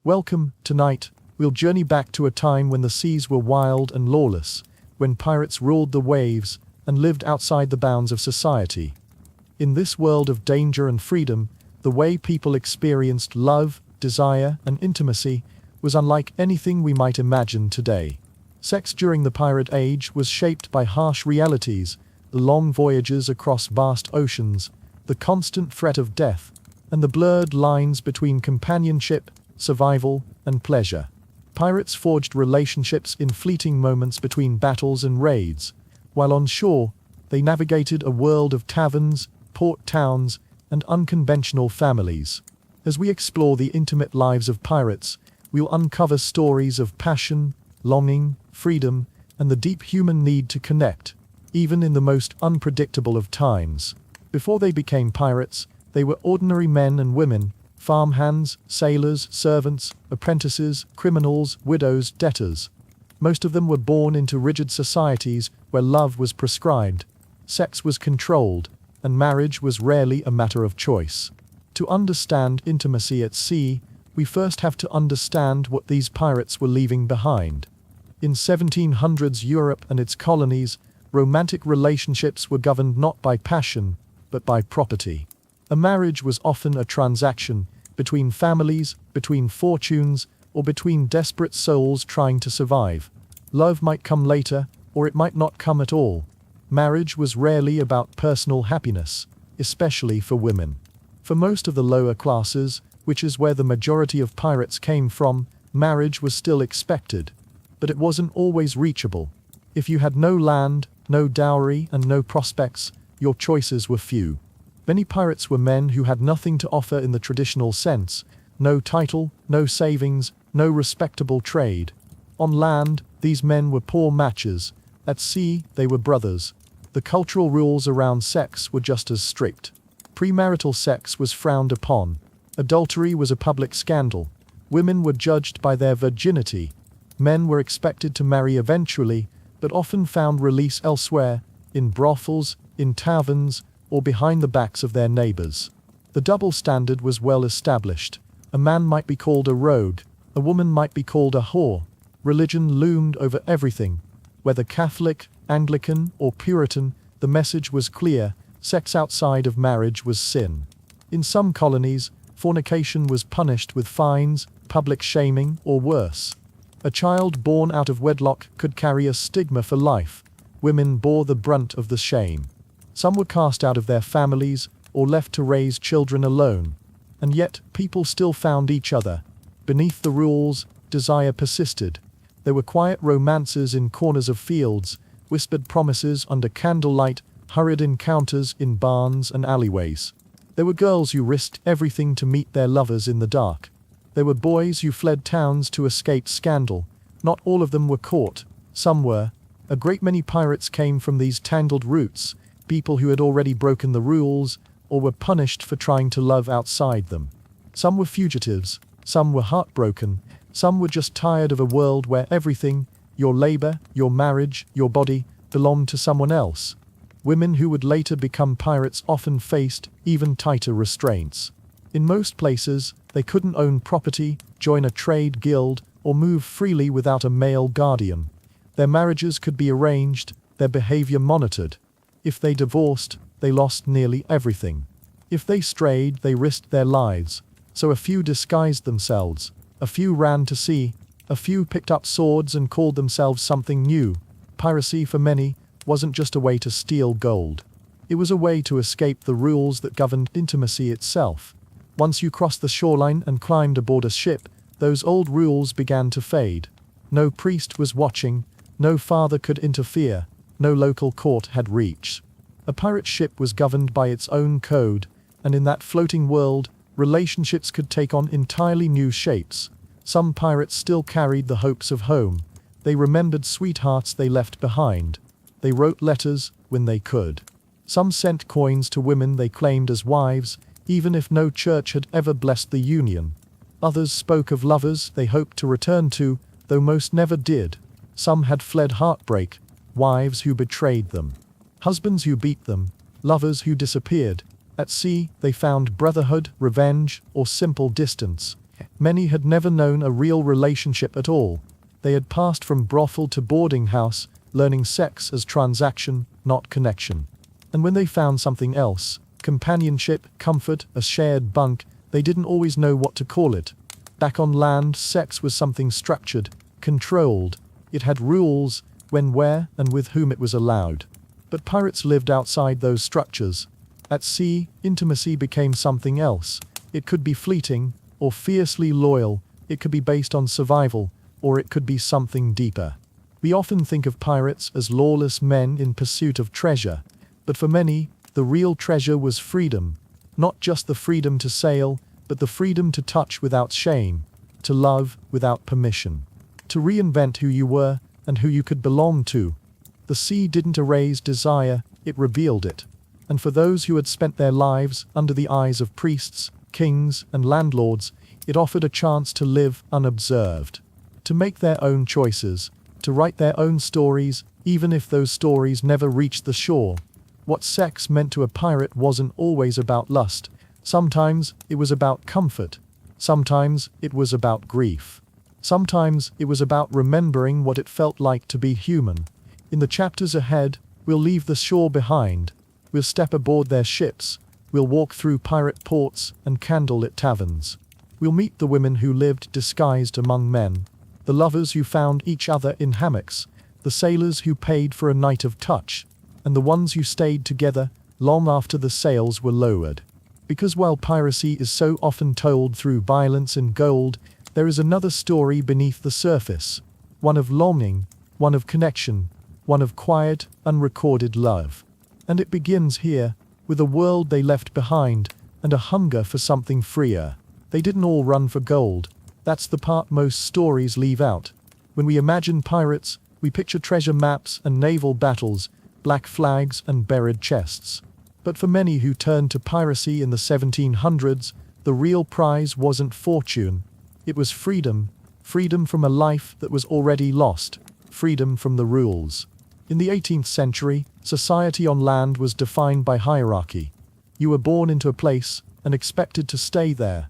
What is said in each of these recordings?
Welcome. Tonight, we'll journey back to a time when the seas were wild and lawless, when pirates ruled the waves and lived outside the bounds of society. In this world of danger and freedom, the way people experienced love, desire, and intimacy was unlike anything we might imagine today. Sex during the pirate age was shaped by harsh realities, the long voyages across vast oceans, the constant threat of death, and the blurred lines between companionship, survival, and pleasure. Pirates forged relationships in fleeting moments between battles and raids, while on shore, they navigated a world of taverns, port towns, and unconventional families. As we explore the intimate lives of pirates, we'll uncover stories of passion, longing, freedom, and the deep human need to connect, even in the most unpredictable of times. Before they became pirates, they were ordinary men and women, farmhands, sailors, servants, apprentices, criminals, widows, debtors. Most of them were born into rigid societies where love was prescribed, sex was controlled, and marriage was rarely a matter of choice. To understand intimacy at sea, we first have to understand what these pirates were leaving behind. In 1700s Europe and its colonies, romantic relationships were governed not by passion, but by property. A marriage was often a transaction between families, between fortunes, or between desperate souls trying to survive. Love might come later, or it might not come at all. Marriage was rarely about personal happiness, especially for women. For most of the lower classes, which is where the majority of pirates came from, marriage was still expected. But it wasn't always reachable. If you had no land, no dowry, and no prospects, your choices were few. Many pirates were men who had nothing to offer in the traditional sense, no title, no savings, no respectable trade. On land, these men were poor matches. At sea, they were brothers. The cultural rules around sex were just as strict. Premarital sex was frowned upon. Adultery was a public scandal. Women were judged by their virginity. Men were expected to marry eventually, but often found release elsewhere, in brothels, in taverns, or behind the backs of their neighbors. The double standard was well established. A man might be called a rogue, a woman might be called a whore. Religion loomed over everything. Whether Catholic, Anglican, or Puritan, the message was clear: sex outside of marriage was sin. In some colonies, fornication was punished with fines, public shaming, or worse. A child born out of wedlock could carry a stigma for life. Women bore the brunt of the shame. Some were cast out of their families or left to raise children alone. And yet, people still found each other. Beneath the rules, desire persisted. There were quiet romances in corners of fields, whispered promises under candlelight, hurried encounters in barns and alleyways. There were girls who risked everything to meet their lovers in the dark. There were boys who fled towns to escape scandal. Not all of them were caught. Some were. A great many pirates came from these tangled roots, people who had already broken the rules, or were punished for trying to love outside them. Some were fugitives, some were heartbroken, some were just tired of a world where everything, your labor, your marriage, your body, belonged to someone else. Women who would later become pirates often faced even tighter restraints. In most places, they couldn't own property, join a trade guild, or move freely without a male guardian. Their marriages could be arranged, their behavior monitored. If they divorced, they lost nearly everything. If they strayed, they risked their lives. So a few disguised themselves, a few ran to sea, a few picked up swords and called themselves something new. Piracy, for many, wasn't just a way to steal gold. It was a way to escape the rules that governed intimacy itself. Once you crossed the shoreline and climbed aboard a ship, those old rules began to fade. No priest was watching, no father could interfere, no local court had reach. A pirate ship was governed by its own code, and in that floating world, relationships could take on entirely new shapes. Some pirates still carried the hopes of home. They remembered sweethearts they left behind. They wrote letters when they could. Some sent coins to women they claimed as wives, even if no church had ever blessed the union. Others spoke of lovers they hoped to return to, though most never did. Some had fled heartbreak, wives who betrayed them, husbands who beat them, lovers who disappeared. At sea, they found brotherhood, revenge, or simple distance. Many had never known a real relationship at all. They had passed from brothel to boarding house, learning sex as transaction, not connection. And when they found something else, companionship, comfort, a shared bunk, they didn't always know what to call it. Back on land, sex was something structured, controlled. It had rules, when, where, and with whom it was allowed. But pirates lived outside those structures. At sea, intimacy became something else. It could be fleeting, or fiercely loyal. It could be based on survival, or it could be something deeper. We often think of pirates as lawless men in pursuit of treasure, but for many, the real treasure was freedom. Not just the freedom to sail, but the freedom to touch without shame, to love without permission, to reinvent who you were and who you could belong to. The sea didn't erase desire, it revealed it. And for those who had spent their lives under the eyes of priests, kings, and landlords, it offered a chance to live unobserved, to make their own choices, to write their own stories, even if those stories never reached the shore. What sex meant to a pirate wasn't always about lust. Sometimes it was about comfort. Sometimes it was about grief. Sometimes it was about remembering what it felt like to be human. In the chapters ahead, we'll leave the shore behind. We'll step aboard their ships. We'll walk through pirate ports and candlelit taverns. We'll meet the women who lived disguised among men, the lovers who found each other in hammocks, the sailors who paid for a night of touch, and the ones who stayed together long after the sails were lowered. Because while piracy is so often told through violence and gold, there is another story beneath the surface, one of longing, one of connection, one of quiet, unrecorded love. And it begins here, with a world they left behind, and a hunger for something freer. They didn't all run for gold. That's the part most stories leave out. When we imagine pirates, we picture treasure maps and naval battles, black flags and buried chests. But for many who turned to piracy in the 1700s, the real prize wasn't fortune. It was freedom. Freedom from a life that was already lost. Freedom from the rules. In the 18th century, society on land was defined by hierarchy. You were born into a place and expected to stay there.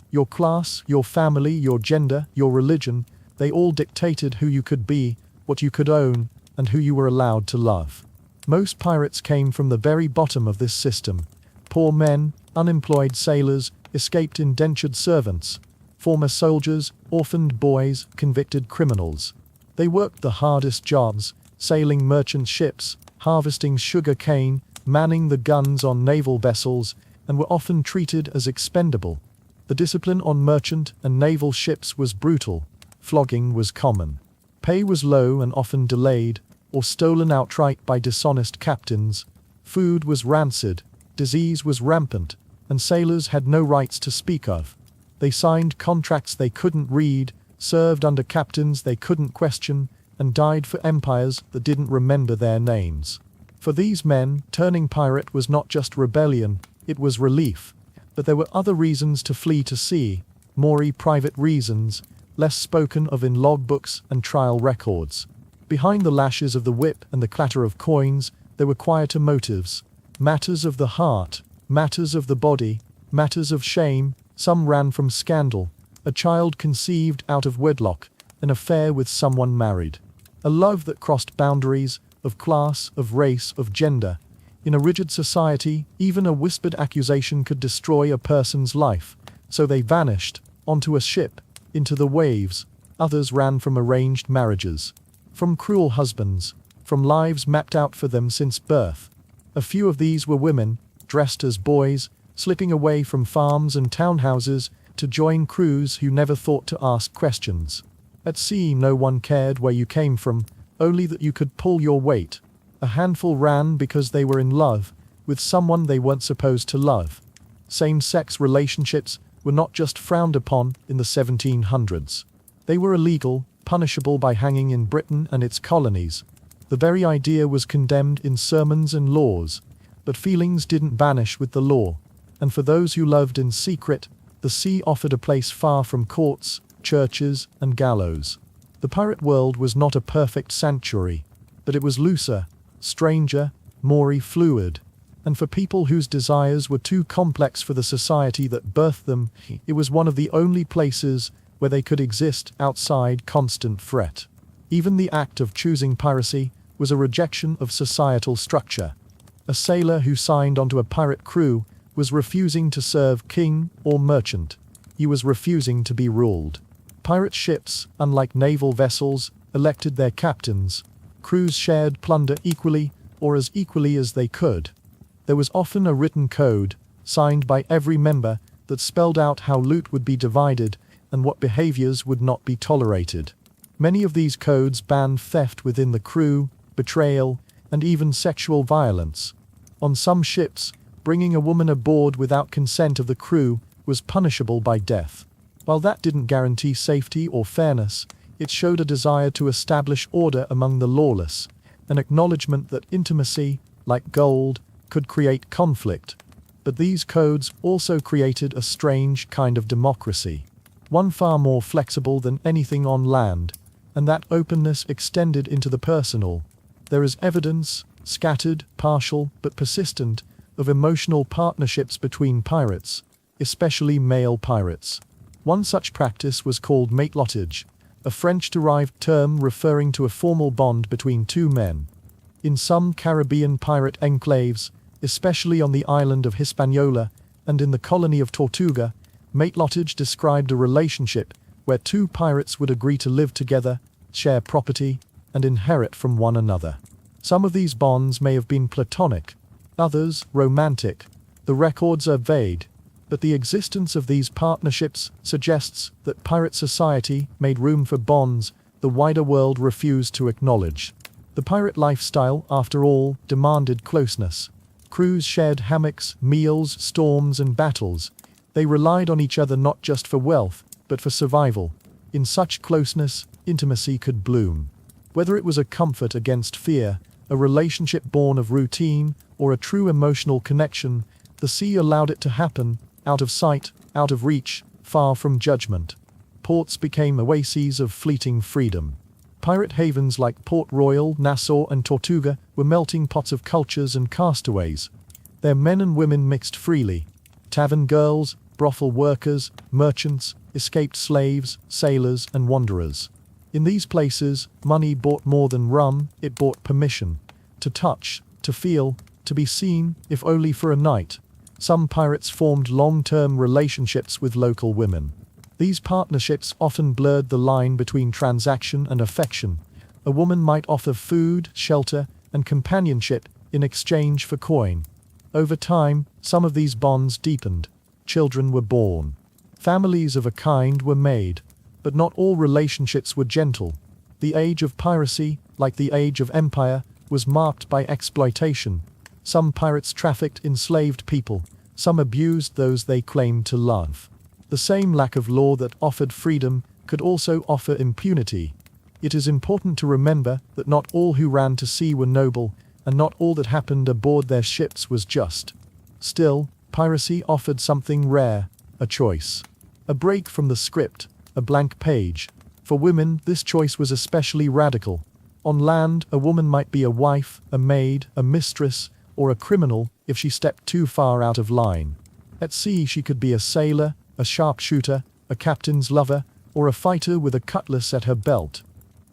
Your class, your family, your gender, your religion, they all dictated who you could be, what you could own, and who you were allowed to love. Most pirates came from the very bottom of this system. Poor men, unemployed sailors, escaped indentured servants, former soldiers, orphaned boys, convicted criminals. They worked the hardest jobs, sailing merchant ships, harvesting sugar cane, manning the guns on naval vessels, and were often treated as expendable. The discipline on merchant and naval ships was brutal. Flogging was common. Pay was low and often delayed, or stolen outright by dishonest captains. Food was rancid, disease was rampant, and sailors had no rights to speak of. They signed contracts they couldn't read, served under captains they couldn't question, and died for empires that didn't remember their names. For these men, turning pirate was not just rebellion, it was relief. But there were other reasons to flee to sea, more private reasons, less spoken of in logbooks and trial records. Behind the lashes of the whip and the clatter of coins, there were quieter motives, matters of the heart, matters of the body, matters of shame. Some ran from scandal, a child conceived out of wedlock, an affair with someone married, a love that crossed boundaries, of class, of race, of gender. In a rigid society, even a whispered accusation could destroy a person's life, so they vanished, onto a ship, into the waves. Others ran from arranged marriages, from cruel husbands, from lives mapped out for them since birth. A few of these were women, dressed as boys, slipping away from farms and townhouses to join crews who never thought to ask questions. At sea, no one cared where you came from, only that you could pull your weight. A handful ran because they were in love with someone they weren't supposed to love. Same-sex relationships were not just frowned upon in the 1700s. They were illegal, punishable by hanging in Britain and its colonies. The very idea was condemned in sermons and laws. But feelings didn't vanish with the law. And for those who loved in secret, the sea offered a place far from courts, churches, and gallows. The pirate world was not a perfect sanctuary, but it was looser, stranger, more fluid. And for people whose desires were too complex for the society that birthed them, it was one of the only places where they could exist outside constant threat. Even the act of choosing piracy was a rejection of societal structure. A sailor who signed onto a pirate crew was refusing to serve king or merchant. He was refusing to be ruled. Pirate ships, unlike naval vessels, elected their captains. Crews shared plunder equally, or as equally as they could. There was often a written code, signed by every member, that spelled out how loot would be divided and what behaviors would not be tolerated. Many of these codes banned theft within the crew, betrayal, and even sexual violence. On some ships, bringing a woman aboard without consent of the crew was punishable by death. While that didn't guarantee safety or fairness, it showed a desire to establish order among the lawless, an acknowledgement that intimacy, like gold, could create conflict. But these codes also created a strange kind of democracy, one far more flexible than anything on land, and that openness extended into the personal. There is evidence, scattered, partial, but persistent, of emotional partnerships between pirates, especially male pirates. One such practice was called matelotage, a French-derived term referring to a formal bond between two men. In some Caribbean pirate enclaves, especially on the island of Hispaniola and in the colony of Tortuga, matelotage described a relationship where two pirates would agree to live together, share property, and inherit from one another. Some of these bonds may have been platonic, others romantic. The records are vague, but the existence of these partnerships suggests that pirate society made room for bonds the wider world refused to acknowledge. The pirate lifestyle, after all, demanded closeness. Crews shared hammocks, meals, storms, and battles. They relied on each other not just for wealth, but for survival. In such closeness, intimacy could bloom. Whether it was a comfort against fear, a relationship born of routine, or a true emotional connection, the sea allowed it to happen, out of sight, out of reach, far from judgment. Ports became oases of fleeting freedom. Pirate havens like Port Royal, Nassau, and Tortuga were melting pots of cultures and castaways. Their men and women mixed freely. Tavern girls, brothel workers, merchants, escaped slaves, sailors, and wanderers. In these places, money bought more than rum, it bought permission. To touch, to feel, to be seen, if only for a night. Some pirates formed long-term relationships with local women. These partnerships often blurred the line between transaction and affection. A woman might offer food, shelter, and companionship in exchange for coin. Over time, some of these bonds deepened. Children were born. Families of a kind were made. But not all relationships were gentle. The age of piracy, like the age of empire, was marked by exploitation. Some pirates trafficked enslaved people. Some abused those they claimed to love. The same lack of law that offered freedom could also offer impunity. It is important to remember that not all who ran to sea were noble, and not all that happened aboard their ships was just. Still, piracy offered something rare, a choice. A break from the script, a blank page. For women, this choice was especially radical. On land, a woman might be a wife, a maid, a mistress, or a criminal if she stepped too far out of line. At sea, she could be a sailor, a sharpshooter, a captain's lover, or a fighter with a cutlass at her belt.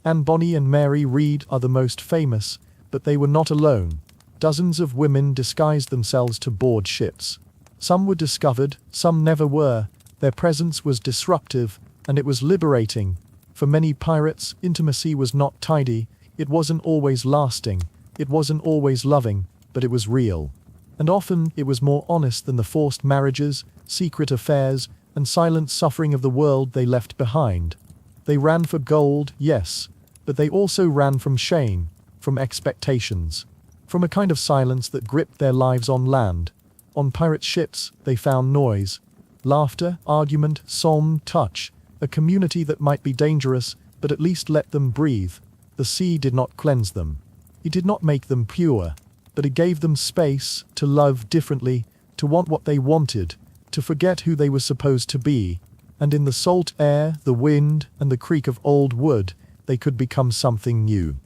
Anne Bonny and Mary Read are the most famous, but they were not alone. Dozens of women disguised themselves to board ships. Some were discovered, some never were. Their presence was disruptive, and it was liberating. For many pirates, intimacy was not tidy, it wasn't always lasting, it wasn't always loving, but it was real. And often it was more honest than the forced marriages, secret affairs, and silent suffering of the world they left behind. They ran for gold, yes, but they also ran from shame, from expectations, from a kind of silence that gripped their lives on land. On pirate ships, they found noise, laughter, argument, song, touch, a community that might be dangerous, but at least let them breathe. The sea did not cleanse them. It did not make them pure, but it gave them space to love differently, to want what they wanted, to forget who they were supposed to be. And in the salt air, the wind, and the creak of old wood, they could become something new.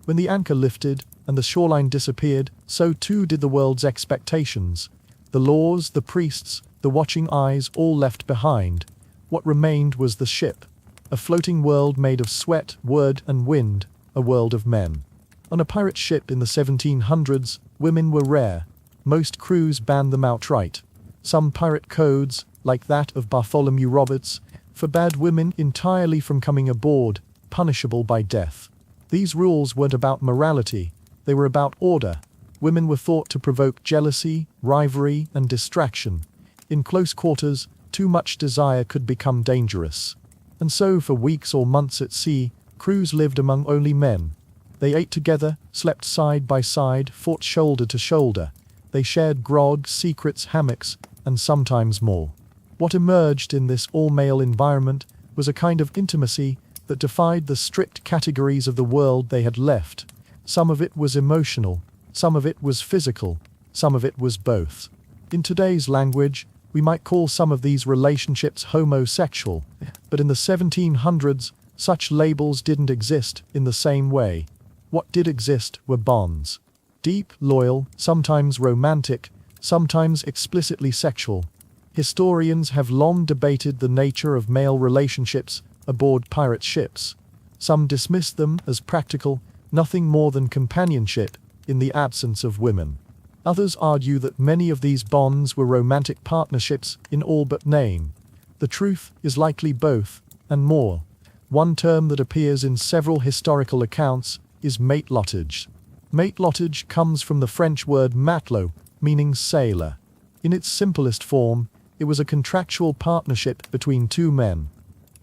When the anchor lifted, and the shoreline disappeared, so too did the world's expectations. The laws, the priests, the watching eyes all left behind. What remained was the ship. A floating world made of sweat, word, and wind, a world of men. On a pirate ship in the 1700s, women were rare. Most crews banned them outright. Some pirate codes, like that of Bartholomew Roberts, forbade women entirely from coming aboard, punishable by death. These rules weren't about morality, they were about order. Women were thought to provoke jealousy, rivalry, and distraction. In close quarters, too much desire could become dangerous. And so for weeks or months at sea, crews lived among only men. They ate together, slept side by side, fought shoulder to shoulder. They shared grog, secrets, hammocks, and sometimes more. What emerged in this all-male environment was a kind of intimacy that defied the strict categories of the world they had left. Some of it was emotional, some of it was physical, some of it was both. In today's language, we might call some of these relationships homosexual, but in the 1700s, such labels didn't exist in the same way. What did exist were bonds. Deep, loyal, sometimes romantic, sometimes explicitly sexual. Historians have long debated the nature of male relationships aboard pirate ships. Some dismiss them as practical, nothing more than companionship in the absence of women. Others argue that many of these bonds were romantic partnerships in all but name. The truth is likely both, and more. One term that appears in several historical accounts is matelotage. Matelotage comes from the French word matelot, meaning sailor. In its simplest form, it was a contractual partnership between two men.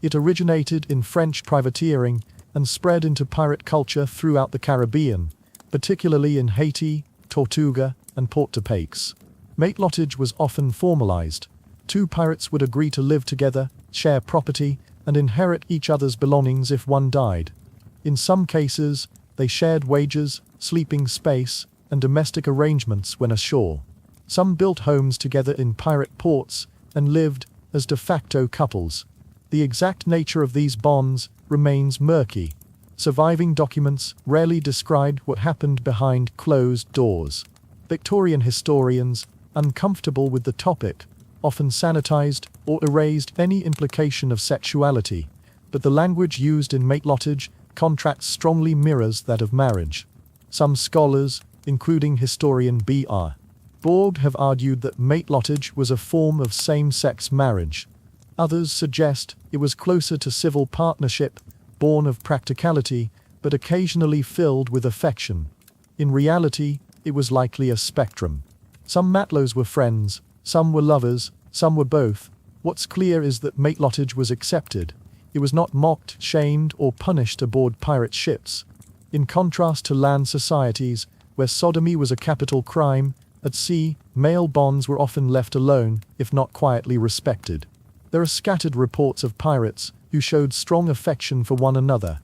It originated in French privateering and spread into pirate culture throughout the Caribbean, particularly in Haiti, Tortuga, and Port-au-Paix. Matelotage was often formalized. Two pirates would agree to live together, share property, and inherit each other's belongings if one died. In some cases, they shared wages, sleeping space, and domestic arrangements when ashore. Some built homes together in pirate ports and lived as de facto couples. The exact nature of these bonds remains murky. Surviving documents rarely described what happened behind closed doors. Victorian historians, uncomfortable with the topic, often sanitized or erased any implication of sexuality, but the language used in matelotage contracts strongly mirrors that of marriage. Some scholars, including historian B.R. Borg, have argued that matelotage was a form of same-sex marriage. Others suggest it was closer to civil partnership, born of practicality, but occasionally filled with affection. In reality, it was likely a spectrum. Some matelots were friends, some were lovers, some were both. What's clear is that matelotage was accepted. It was not mocked, shamed, or punished aboard pirate ships. In contrast to land societies, where sodomy was a capital crime, at sea, male bonds were often left alone, if not quietly respected. There are scattered reports of pirates who showed strong affection for one another.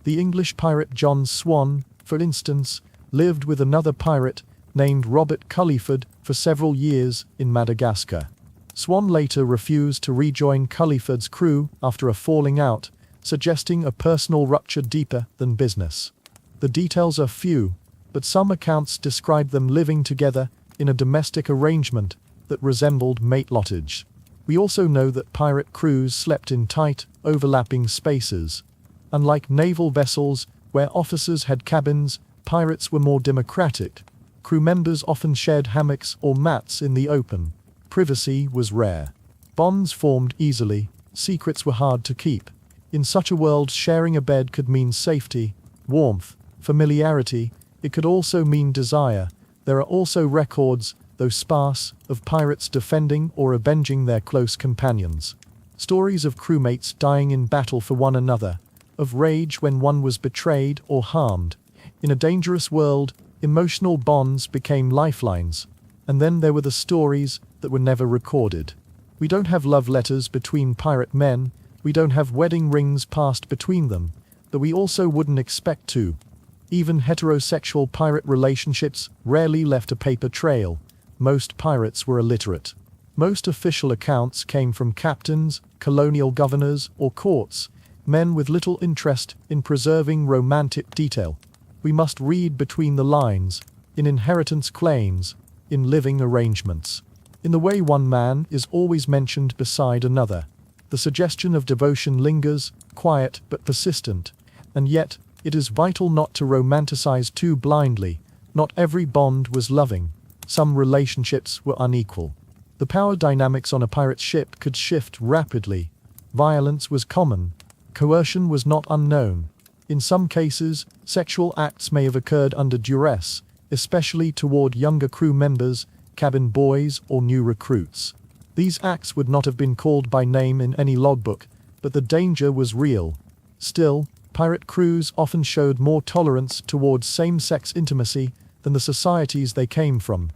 The English pirate John Swan, for instance, lived with another pirate named Robert Culliford for several years in Madagascar. Swan later refused to rejoin Culliford's crew after a falling out, suggesting a personal rupture deeper than business. The details are few, but some accounts describe them living together in a domestic arrangement that resembled matelotage. We also know that pirate crews slept in tight, overlapping spaces. Unlike naval vessels, where officers had cabins, pirates were more democratic. Crew members often shared hammocks or mats in the open. Privacy was rare. Bonds formed easily, secrets were hard to keep. In such a world, sharing a bed could mean safety, warmth, familiarity. It could also mean desire. There are also records, though sparse, of pirates defending or avenging their close companions. Stories of crewmates dying in battle for one another, of rage when one was betrayed or harmed. In a dangerous world, emotional bonds became lifelines. And then there were the stories that were never recorded. We don't have love letters between pirate men, we don't have wedding rings passed between them, but we also wouldn't expect to. Even heterosexual pirate relationships rarely left a paper trail. Most pirates were illiterate. Most official accounts came from captains, colonial governors, or courts, men with little interest in preserving romantic detail. We must read between the lines, in inheritance claims, in living arrangements. In the way one man is always mentioned beside another. The suggestion of devotion lingers, quiet but persistent, and yet, it is vital not to romanticize too blindly. Not every bond was loving. Some relationships were unequal. The power dynamics on a pirate ship could shift rapidly. Violence was common. Coercion was not unknown. In some cases, sexual acts may have occurred under duress, especially toward younger crew members, cabin boys, or new recruits. These acts would not have been called by name in any logbook, but the danger was real. Still, pirate crews often showed more tolerance towards same-sex intimacy than the societies they came from.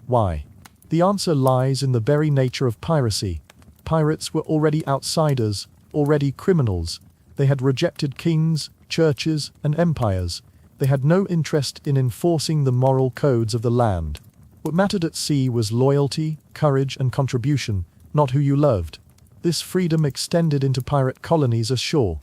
Why? The answer lies in the very nature of piracy. Pirates were already outsiders, already criminals. They had rejected kings, churches, and empires. They had no interest in enforcing the moral codes of the land. What mattered at sea was loyalty, courage, and contribution, not who you loved. This freedom extended into pirate colonies ashore.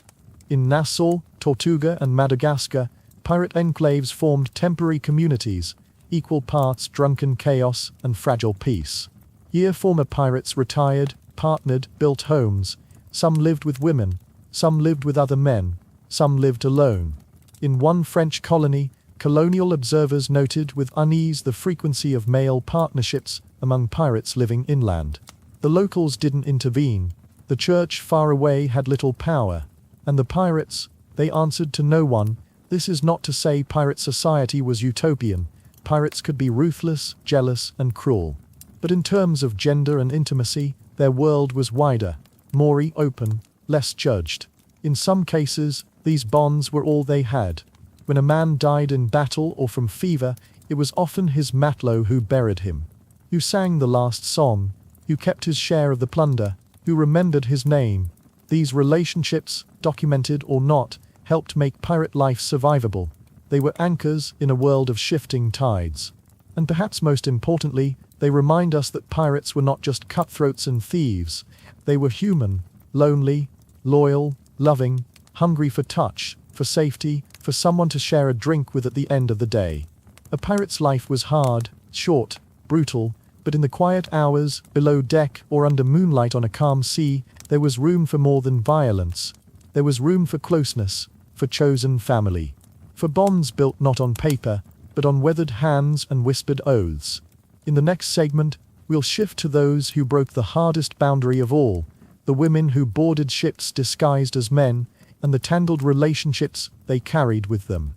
In Nassau, Tortuga, and Madagascar, pirate enclaves formed temporary communities, equal parts drunken chaos and fragile peace. Here former pirates retired, partnered, built homes. Some lived with women, some lived with other men, some lived alone. In one French colony, colonial observers noted with unease the frequency of male partnerships among pirates living inland. The locals didn't intervene. The church far away had little power. And the pirates, they answered to no one. This is not to say pirate society was utopian. Pirates could be ruthless, jealous, and cruel. But in terms of gender and intimacy, their world was wider, more open, less judged. In some cases, these bonds were all they had. When a man died in battle or from fever, it was often his matelot who buried him. Who sang the last song, who kept his share of the plunder, who remembered his name. These relationships, documented or not, helped make pirate life survivable. They were anchors in a world of shifting tides. And perhaps most importantly, they remind us that pirates were not just cutthroats and thieves. They were human, lonely, loyal, loving, hungry for touch, for safety, for someone to share a drink with at the end of the day. A pirate's life was hard, short, brutal, but in the quiet hours, below deck or under moonlight on a calm sea, there was room for more than violence. There was room for closeness, for chosen family. For bonds built not on paper, but on weathered hands and whispered oaths. In the next segment, we'll shift to those who broke the hardest boundary of all, the women who boarded ships disguised as men, and the tangled relationships they carried with them.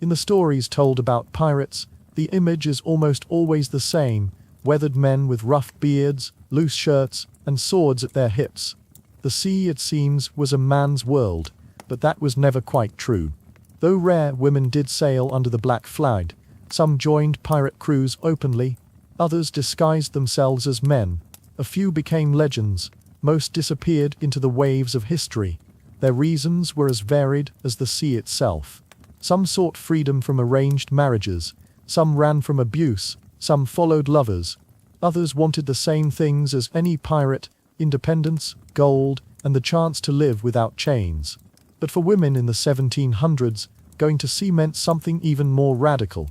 In the stories told about pirates, the image is almost always the same: weathered men with rough beards, loose shirts, and swords at their hips. The sea, it seems, was a man's world, but that was never quite true. Though rare, women did sail under the black flag. Some joined pirate crews openly, others disguised themselves as men. A few became legends, most disappeared into the waves of history. Their reasons were as varied as the sea itself. Some sought freedom from arranged marriages, some ran from abuse, some followed lovers. Others wanted the same things as any pirate: independence, gold, and the chance to live without chains. But for women in the 1700s, going to sea meant something even more radical.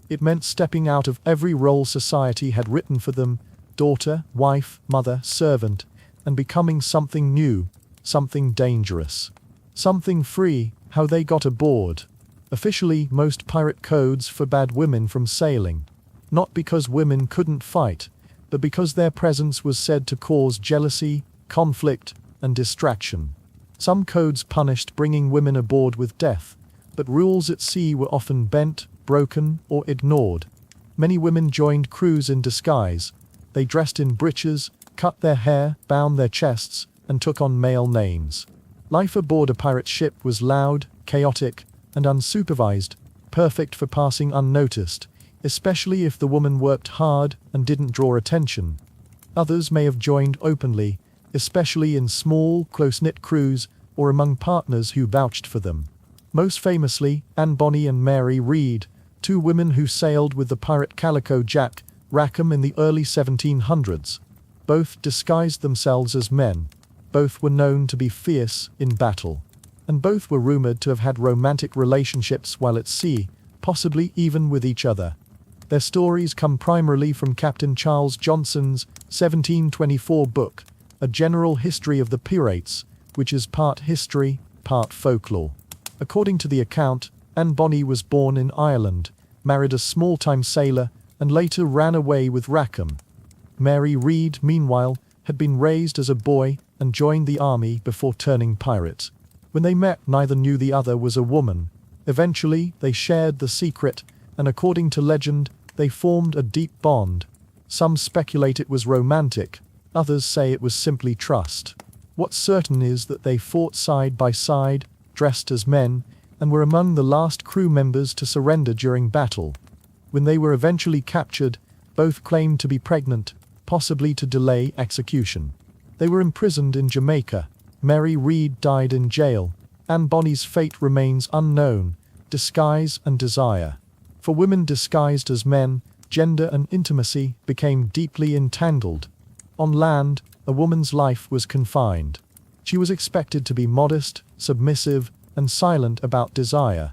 It meant stepping out of every role society had written for them: daughter, wife, mother, servant, and becoming something new, something dangerous, something free. How they got aboard. Officially, most pirate codes forbade women from sailing. Not because women couldn't fight, but because their presence was said to cause jealousy, conflict, and distraction. Some codes punished bringing women aboard with death, but rules at sea were often bent, broken, or ignored. Many women joined crews in disguise. They dressed in breeches, cut their hair, bound their chests, and took on male names. Life aboard a pirate ship was loud, chaotic, and unsupervised, perfect for passing unnoticed, especially if the woman worked hard and didn't draw attention. Others may have joined openly, especially in small, close-knit crews or among partners who vouched for them. Most famously, Anne Bonny and Mary Read, two women who sailed with the pirate Calico Jack Rackham in the early 1700s. Both disguised themselves as men. Both were known to be fierce in battle. And both were rumored to have had romantic relationships while at sea, possibly even with each other. Their stories come primarily from Captain Charles Johnson's 1724 book, A General History of the Pirates, which is part history, part folklore. According to the account, Anne Bonny was born in Ireland, married a small-time sailor, and later ran away with Rackham. Mary Read, meanwhile, had been raised as a boy and joined the army before turning pirate. When they met, neither knew the other was a woman. Eventually, they shared the secret, and according to legend, they formed a deep bond. Some speculate it was romantic, others say it was simply trust. What's certain is that they fought side by side, dressed as men, and were among the last crew members to surrender during battle. When they were eventually captured, both claimed to be pregnant, possibly to delay execution. They were imprisoned in Jamaica. Mary Read died in jail. Anne Bonny's fate remains unknown. Disguise and desire. For women disguised as men, gender and intimacy became deeply entangled. On land, a woman's life was confined. She was expected to be modest, submissive, and silent about desire.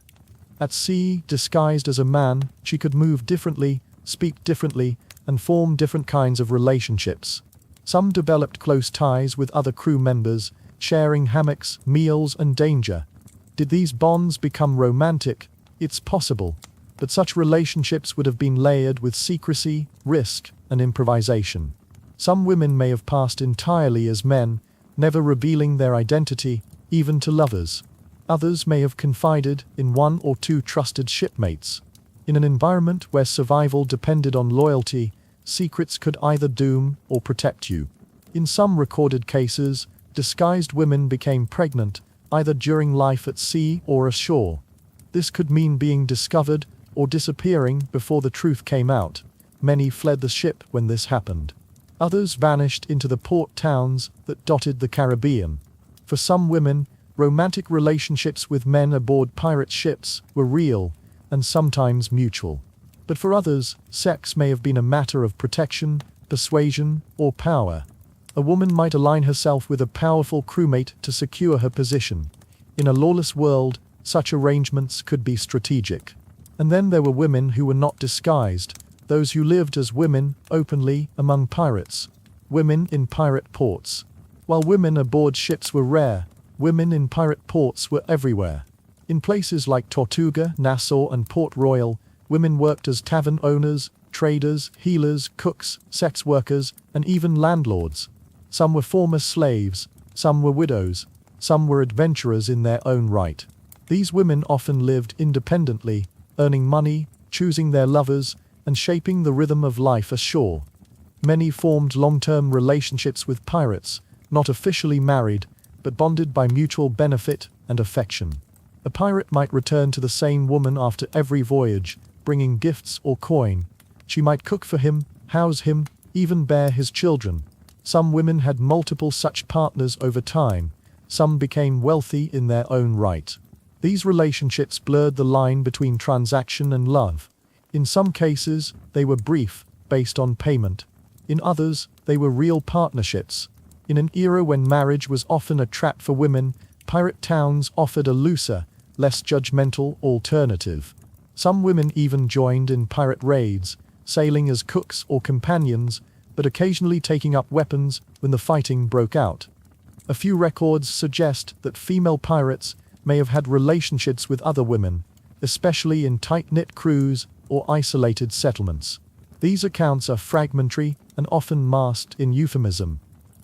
At sea, disguised as a man, she could move differently, speak differently, and form different kinds of relationships. Some developed close ties with other crew members, sharing hammocks, meals, and danger. Did these bonds become romantic? It's possible, but such relationships would have been layered with secrecy, risk, and improvisation. Some women may have passed entirely as men, never revealing their identity, even to lovers. Others may have confided in one or two trusted shipmates. In an environment where survival depended on loyalty, secrets could either doom or protect you. In some recorded cases, disguised women became pregnant, either during life at sea or ashore. This could mean being discovered or disappearing before the truth came out. Many fled the ship when this happened. Others vanished into the port towns that dotted the Caribbean. For some women, romantic relationships with men aboard pirate ships were real and sometimes mutual. But for others, sex may have been a matter of protection, persuasion, or power. A woman might align herself with a powerful crewmate to secure her position. In a lawless world, such arrangements could be strategic. And then there were women who were not disguised, those who lived as women openly among pirates. Women in pirate ports. While women aboard ships were rare, women in pirate ports were everywhere. In places like Tortuga, Nassau, and Port Royal, women worked as tavern owners, traders, healers, cooks, sex workers, and even landlords. Some were former slaves, some were widows, some were adventurers in their own right. These women often lived independently, earning money, choosing their lovers, and shaping the rhythm of life ashore. Many formed long-term relationships with pirates, not officially married, but bonded by mutual benefit and affection. A pirate might return to the same woman after every voyage, bringing gifts or coin. She might cook for him, house him, even bear his children. Some women had multiple such partners over time. Some became wealthy in their own right. These relationships blurred the line between transaction and love. In some cases, they were brief, based on payment. In others, they were real partnerships. In an era when marriage was often a trap for women, pirate towns offered a looser, less judgmental alternative. Some women even joined in pirate raids, sailing as cooks or companions, but occasionally taking up weapons when the fighting broke out. A few records suggest that female pirates may have had relationships with other women, especially in tight-knit crews or isolated settlements. These accounts are fragmentary and often masked in euphemism.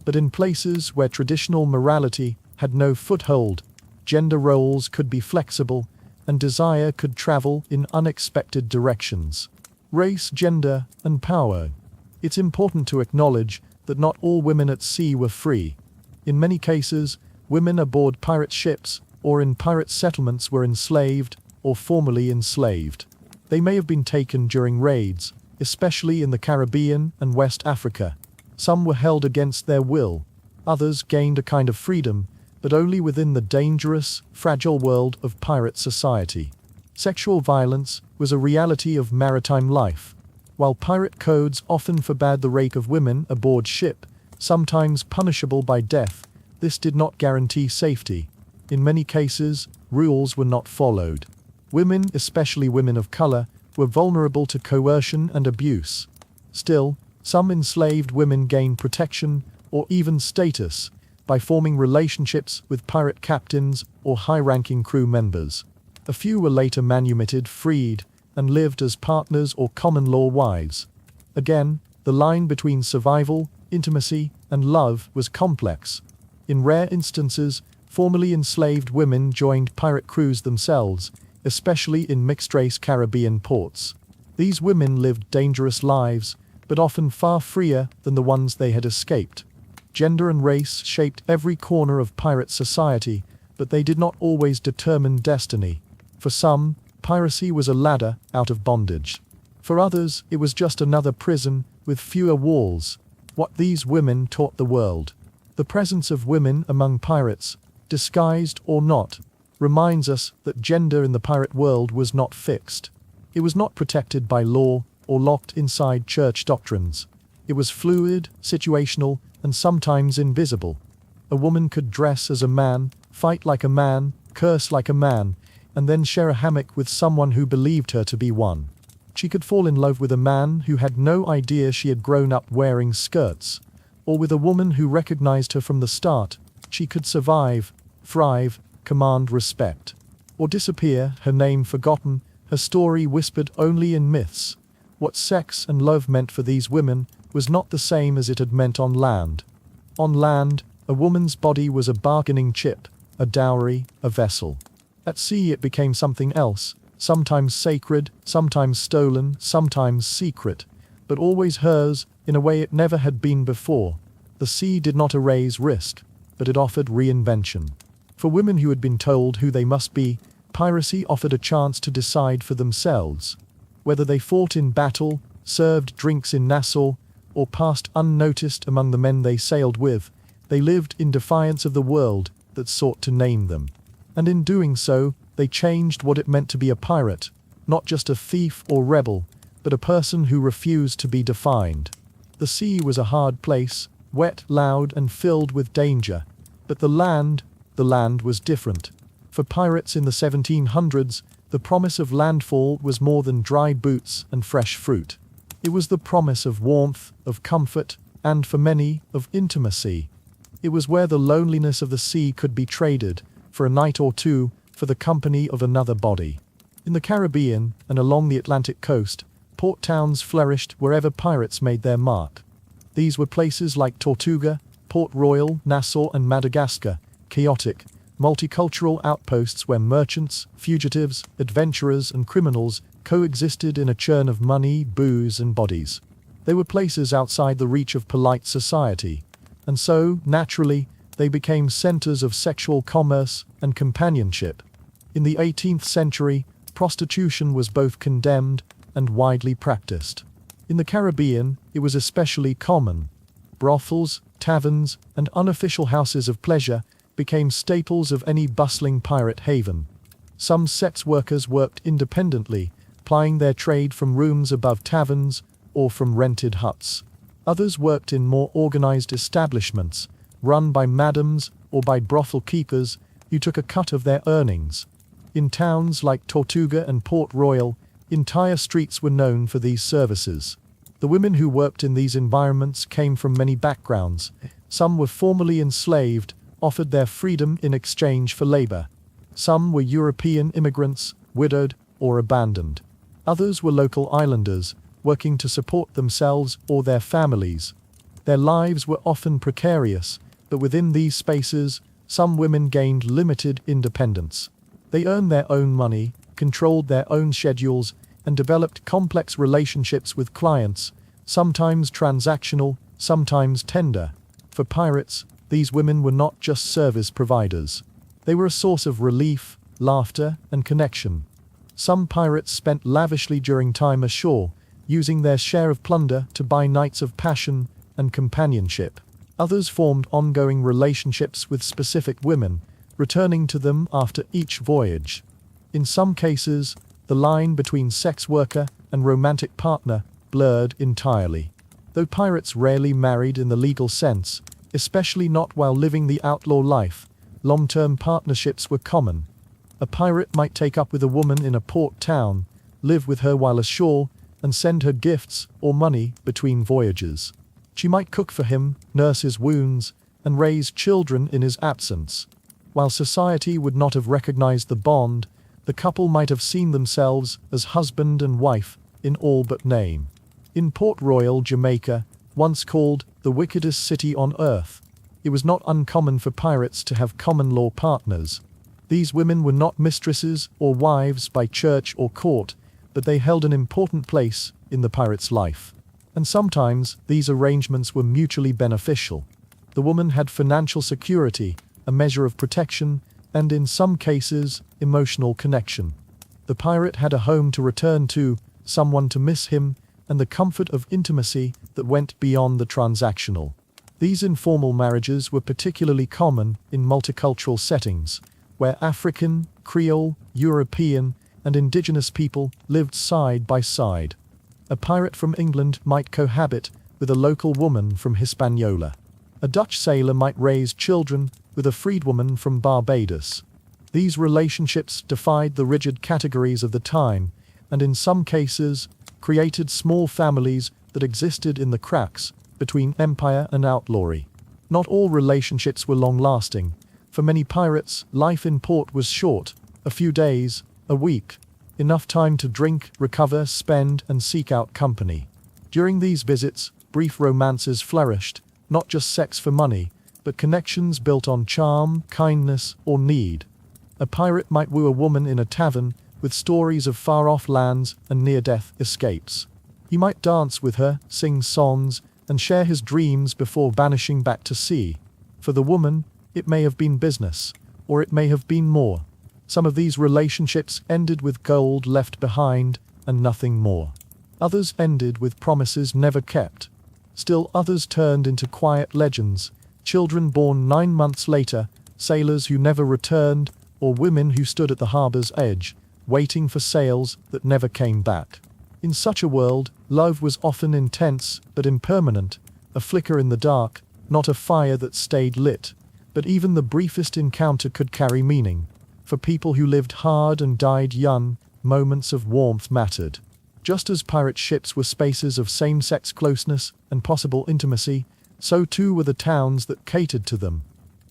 But in places where traditional morality had no foothold, gender roles could be flexible, and desire could travel in unexpected directions. Race, gender, and power. It's important to acknowledge that not all women at sea were free. In many cases, women aboard pirate ships or in pirate settlements were enslaved or formerly enslaved. They may have been taken during raids, especially in the Caribbean and West Africa. Some were held against their will. Others gained a kind of freedom, but only within the dangerous, fragile world of pirate society. Sexual violence was a reality of maritime life. While pirate codes often forbade the rape of women aboard ship, sometimes punishable by death, this did not guarantee safety. In many cases, rules were not followed. Women, especially women of color, were vulnerable to coercion and abuse. Still, some enslaved women gained protection, or even status, by forming relationships with pirate captains or high-ranking crew members. A few were later manumitted, freed, and lived as partners or common-law wives. Again, the line between survival, intimacy, and love was complex. In rare instances, formerly enslaved women joined pirate crews themselves, especially in mixed-race Caribbean ports. These women lived dangerous lives, but often far freer than the ones they had escaped. Gender and race shaped every corner of pirate society, but they did not always determine destiny. For some, piracy was a ladder out of bondage. For others, it was just another prison with fewer walls. What these women taught the world. The presence of women among pirates, disguised or not, reminds us that gender in the pirate world was not fixed. It was not protected by law or locked inside church doctrines. It was fluid, situational, and sometimes invisible. A woman could dress as a man, fight like a man, curse like a man, and then share a hammock with someone who believed her to be one. She could fall in love with a man who had no idea she had grown up wearing skirts, or with a woman who recognized her from the start. She could survive, thrive, command respect, or disappear, her name forgotten, her story whispered only in myths. What sex and love meant for these women was not the same as it had meant on land. On land, a woman's body was a bargaining chip, a dowry, a vessel. At sea it became something else, sometimes sacred, sometimes stolen, sometimes secret, but always hers in a way it never had been before. The sea did not erase risk, but it offered reinvention. For women who had been told who they must be, piracy offered a chance to decide for themselves. Whether they fought in battle, served drinks in Nassau, or passed unnoticed among the men they sailed with, they lived in defiance of the world that sought to name them. And in doing so, they changed what it meant to be a pirate, not just a thief or rebel, but a person who refused to be defined. The sea was a hard place, wet, loud, and filled with danger. But the land was different. For pirates in the 1700s, the promise of landfall was more than dry boots and fresh fruit. It was the promise of warmth, of comfort, and for many, of intimacy. It was where the loneliness of the sea could be traded, for a night or two, for the company of another body. In the Caribbean and along the Atlantic coast, port towns flourished wherever pirates made their mark. These were places like Tortuga, Port Royal, Nassau, and Madagascar, chaotic, multicultural outposts where merchants, fugitives, adventurers, and criminals coexisted in a churn of money, booze, and bodies. They were places outside the reach of polite society, and so, naturally, they became centers of sexual commerce and companionship. In the 18th century, prostitution was both condemned and widely practiced. In the Caribbean, it was especially common. Brothels, taverns, and unofficial houses of pleasure became staples of any bustling pirate haven. Some sex workers worked independently, plying their trade from rooms above taverns or from rented huts. Others worked in more organized establishments, run by madams or by brothel keepers who took a cut of their earnings. In towns like Tortuga and Port Royal, entire streets were known for these services. The women who worked in these environments came from many backgrounds. Some were formerly enslaved, offered their freedom in exchange for labor. Some were European immigrants, widowed or abandoned. Others were local islanders, working to support themselves or their families. Their lives were often precarious, but within these spaces, some women gained limited independence. They earned their own money, controlled their own schedules, and developed complex relationships with clients, sometimes transactional, sometimes tender. For pirates, these women were not just service providers. They were a source of relief, laughter, and connection. Some pirates spent lavishly during time ashore, using their share of plunder to buy nights of passion and companionship. Others formed ongoing relationships with specific women, returning to them after each voyage. In some cases, the line between sex worker and romantic partner blurred entirely. Though pirates rarely married in the legal sense, especially not while living the outlaw life, long-term partnerships were common. A pirate might take up with a woman in a port town, live with her while ashore, and send her gifts or money between voyages. She might cook for him, nurse his wounds, and raise children in his absence. While society would not have recognized the bond, the couple might have seen themselves as husband and wife in all but name. In Port Royal, Jamaica, once called the wickedest city on earth, it was not uncommon for pirates to have common-law partners. These women were not mistresses or wives by church or court, but they held an important place in the pirate's life. And sometimes these arrangements were mutually beneficial. The woman had financial security, a measure of protection, and in some cases, emotional connection. The pirate had a home to return to, someone to miss him, and the comfort of intimacy that went beyond the transactional. These informal marriages were particularly common in multicultural settings, where African, Creole, European, and indigenous people lived side by side. A pirate from England might cohabit with a local woman from Hispaniola. A Dutch sailor might raise children with a freedwoman from Barbados. These relationships defied the rigid categories of the time, and in some cases, created small families that existed in the cracks between empire and outlawry. Not all relationships were long-lasting. For many pirates, life in port was short, a few days, a week, enough time to drink, recover, spend, and seek out company. During these visits, brief romances flourished, not just sex for money, but connections built on charm, kindness, or need. A pirate might woo a woman in a tavern with stories of far-off lands and near-death escapes. He might dance with her, sing songs, and share his dreams before vanishing back to sea. For the woman, it may have been business, or it may have been more. Some of these relationships ended with gold left behind and nothing more. Others ended with promises never kept. Still others turned into quiet legends, children born 9 months later, sailors who never returned, or women who stood at the harbor's edge, waiting for sails that never came back. In such a world, love was often intense but impermanent, a flicker in the dark, not a fire that stayed lit. But even the briefest encounter could carry meaning. For people who lived hard and died young, moments of warmth mattered. Just as pirate ships were spaces of same-sex closeness and possible intimacy, so too were the towns that catered to them.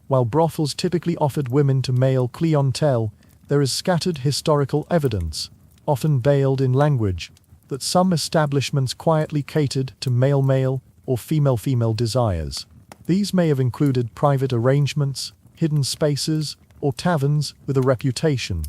While brothels typically offered women to male clientele, there is scattered historical evidence, often veiled in language, that some establishments quietly catered to male-male or female-female desires. These may have included private arrangements, hidden spaces, or taverns with a reputation.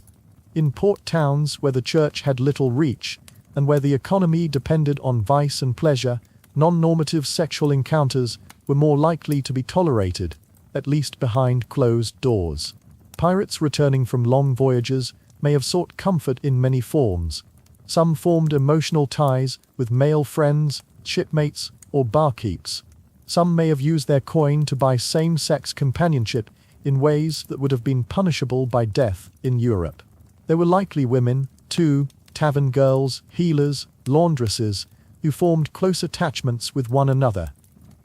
In port towns where the church had little reach, and where the economy depended on vice and pleasure, non-normative sexual encounters were more likely to be tolerated, at least behind closed doors. Pirates returning from long voyages may have sought comfort in many forms. Some formed emotional ties with male friends, shipmates, or barkeeps. Some may have used their coin to buy same-sex companionship in ways that would have been punishable by death in Europe. There were likely women, too, tavern girls, healers, laundresses, who formed close attachments with one another.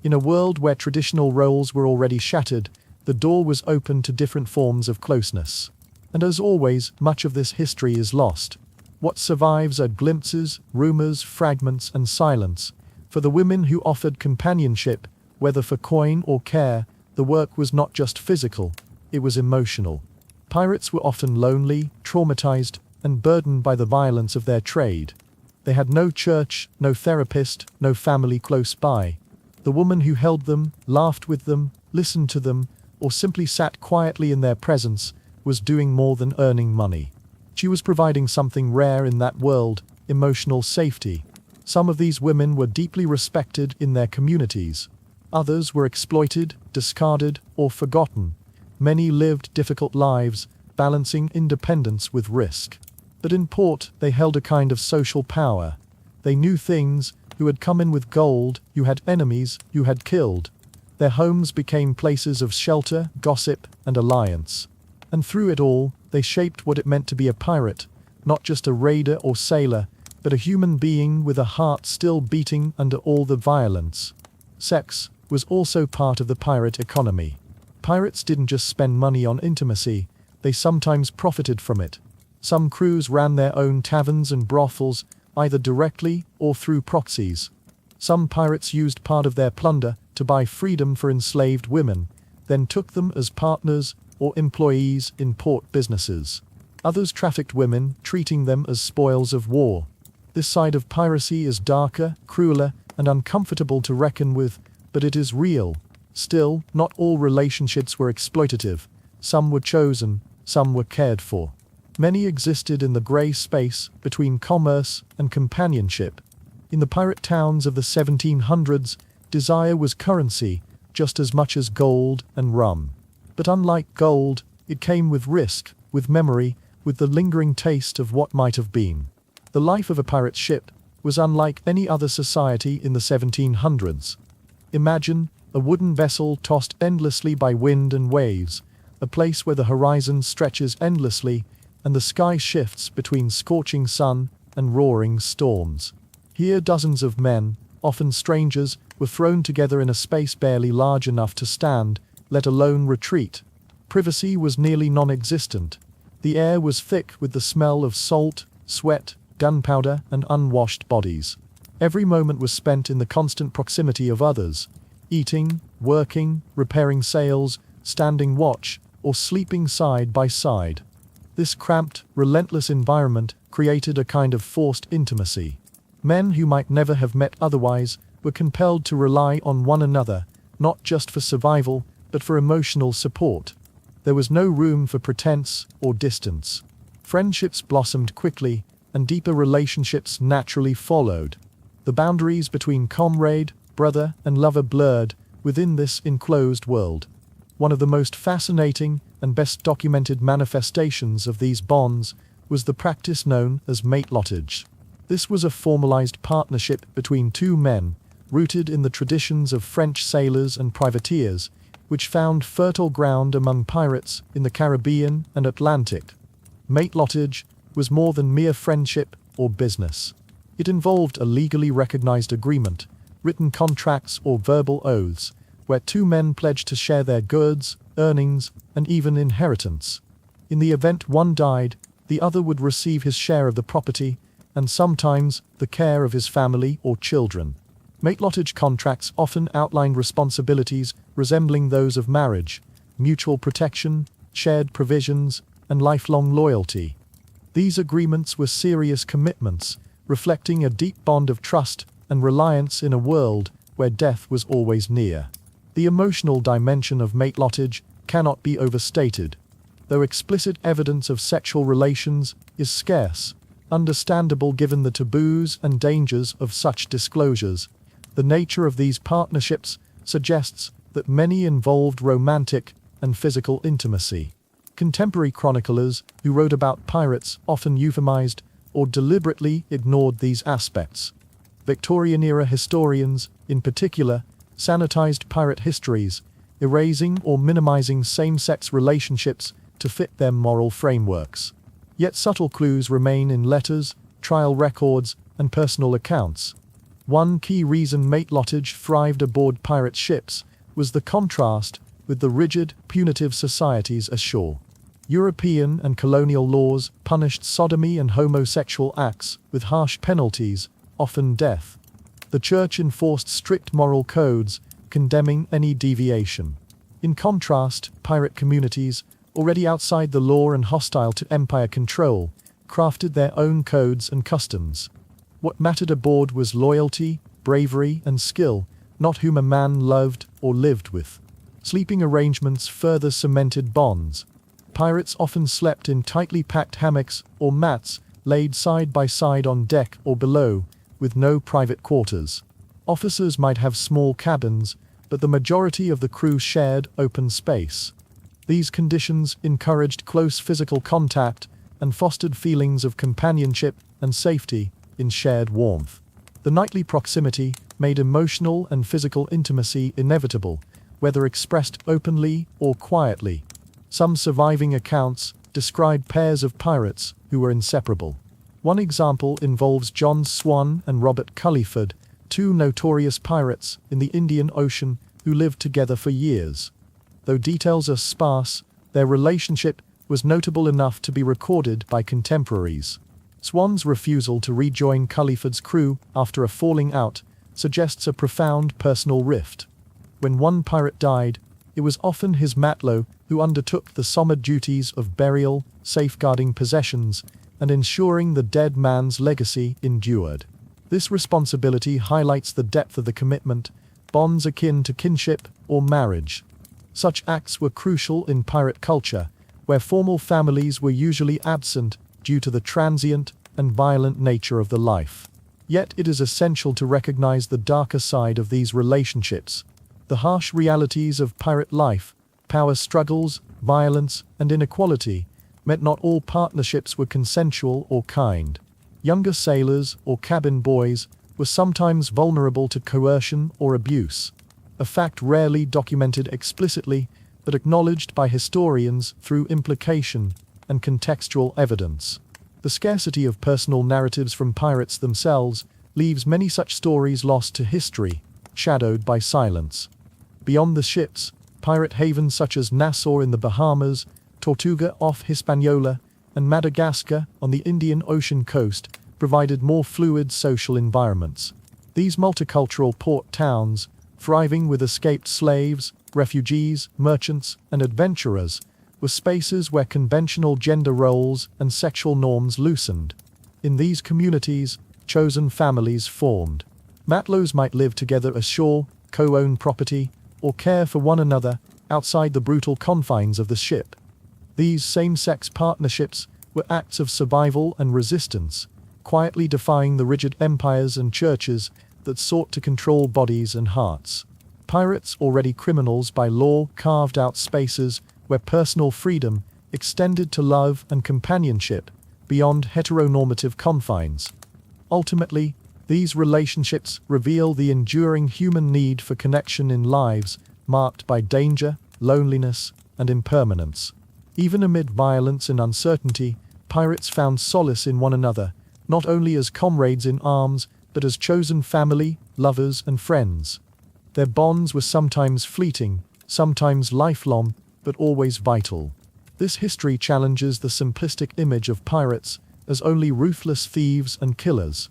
In a world where traditional roles were already shattered, the door was open to different forms of closeness. And as always, much of this history is lost. What survives are glimpses, rumors, fragments, and silence. For the women who offered companionship, whether for coin or care, the work was not just physical, it was emotional. Pirates were often lonely, traumatized, and burdened by the violence of their trade. They had no church, no therapist, no family close by. The woman who held them, laughed with them, listened to them, or simply sat quietly in their presence, was doing more than earning money. She was providing something rare in that world, emotional safety. Some of these women were deeply respected in their communities. Others were exploited, discarded, or forgotten. Many lived difficult lives, balancing independence with risk. But in port, they held a kind of social power. They knew things, who had come in with gold, who had enemies, who had killed. Their homes became places of shelter, gossip, and alliance. And through it all, they shaped what it meant to be a pirate, not just a raider or sailor, but a human being with a heart still beating under all the violence. Sex was also part of the pirate economy. Pirates didn't just spend money on intimacy, they sometimes profited from it. Some crews ran their own taverns and brothels, either directly or through proxies. Some pirates used part of their plunder to buy freedom for enslaved women, then took them as partners or employees in port businesses. Others trafficked women, treating them as spoils of war. This side of piracy is darker, crueler, and uncomfortable to reckon with, but it is real. Still, not all relationships were exploitative. Some were chosen, some were cared for. Many existed in the grey space between commerce and companionship. In the pirate towns of the 1700s, desire was currency, just as much as gold and rum. But unlike gold, it came with risk, with memory, with the lingering taste of what might have been. The life of a pirate ship was unlike any other society in the 1700s. Imagine a wooden vessel tossed endlessly by wind and waves, a place where the horizon stretches endlessly and the sky shifts between scorching sun and roaring storms. Here dozens of men, often strangers, were thrown together in a space barely large enough to stand, let alone retreat. Privacy was nearly non-existent. The air was thick with the smell of salt, sweat, gunpowder, and unwashed bodies. Every moment was spent in the constant proximity of others, eating, working, repairing sails, standing watch, or sleeping side by side. This cramped, relentless environment created a kind of forced intimacy. Men who might never have met otherwise were compelled to rely on one another, not just for survival, but for emotional support. There was no room for pretense or distance. Friendships blossomed quickly, and deeper relationships naturally followed. The boundaries between comrade, brother, and lover blurred within this enclosed world. One of the most fascinating and best documented manifestations of these bonds was the practice known as matelottage. This was a formalized partnership between two men, rooted in the traditions of French sailors and privateers, which found fertile ground among pirates in the Caribbean and Atlantic. Matelottage was more than mere friendship or business. It involved a legally recognized agreement, written contracts or verbal oaths, where two men pledged to share their goods, earnings, and even inheritance. In the event one died, the other would receive his share of the property, and sometimes the care of his family or children. Matelottage contracts often outlined responsibilities resembling those of marriage, mutual protection, shared provisions, and lifelong loyalty. These agreements were serious commitments, reflecting a deep bond of trust and reliance in a world where death was always near. The emotional dimension of matelottage cannot be overstated. Though explicit evidence of sexual relations is scarce, understandable given the taboos and dangers of such disclosures, the nature of these partnerships suggests that many involved romantic and physical intimacy. Contemporary chroniclers who wrote about pirates often euphemized or deliberately ignored these aspects. Victorian-era historians, in particular, sanitized pirate histories, erasing or minimizing same-sex relationships to fit their moral frameworks. Yet subtle clues remain in letters, trial records, and personal accounts. One key reason matelottage thrived aboard pirate ships was the contrast with the rigid, punitive societies ashore. European and colonial laws punished sodomy and homosexual acts with harsh penalties, often death. The church enforced strict moral codes, condemning any deviation. In contrast, pirate communities, already outside the law and hostile to empire control, crafted their own codes and customs. What mattered aboard was loyalty, bravery, and skill, not whom a man loved or lived with. Sleeping arrangements further cemented bonds. Pirates often slept in tightly packed hammocks or mats laid side by side on deck or below, with no private quarters. Officers might have small cabins, but the majority of the crew shared open space. These conditions encouraged close physical contact and fostered feelings of companionship and safety in shared warmth. The nightly proximity made emotional and physical intimacy inevitable, whether expressed openly or quietly. Some surviving accounts describe pairs of pirates who were inseparable. One example involves John Swan and Robert Culliford, two notorious pirates in the Indian Ocean who lived together for years. Though details are sparse, their relationship was notable enough to be recorded by contemporaries. Swan's refusal to rejoin Culliford's crew after a falling out suggests a profound personal rift. When one pirate died, it was often his matlow who undertook the sombre duties of burial, safeguarding possessions, and ensuring the dead man's legacy endured. This responsibility highlights the depth of the commitment, bonds akin to kinship or marriage. Such acts were crucial in pirate culture, where formal families were usually absent due to the transient and violent nature of the life. Yet it is essential to recognize the darker side of these relationships. The harsh realities of pirate life, power struggles, violence, and inequality, meant not all partnerships were consensual or kind. Younger sailors or cabin boys were sometimes vulnerable to coercion or abuse, a fact rarely documented explicitly but acknowledged by historians through implication and contextual evidence. The scarcity of personal narratives from pirates themselves leaves many such stories lost to history, shadowed by silence. Beyond the ships, pirate havens such as Nassau in the Bahamas, Tortuga off Hispaniola, and Madagascar on the Indian Ocean coast provided more fluid social environments. These multicultural port towns, thriving with escaped slaves, refugees, merchants, and adventurers, were spaces where conventional gender roles and sexual norms loosened. In these communities, chosen families formed. Matlows might live together ashore, co-own property, or care for one another outside the brutal confines of the ship. These same-sex partnerships were acts of survival and resistance, quietly defying the rigid empires and churches that sought to control bodies and hearts. Pirates, already criminals by law, carved out spaces where personal freedom extended to love and companionship beyond heteronormative confines. Ultimately, these relationships reveal the enduring human need for connection in lives marked by danger, loneliness, and impermanence. Even amid violence and uncertainty, pirates found solace in one another, not only as comrades in arms, but as chosen family, lovers, and friends. Their bonds were sometimes fleeting, sometimes lifelong, but always vital. This history challenges the simplistic image of pirates as only ruthless thieves and killers.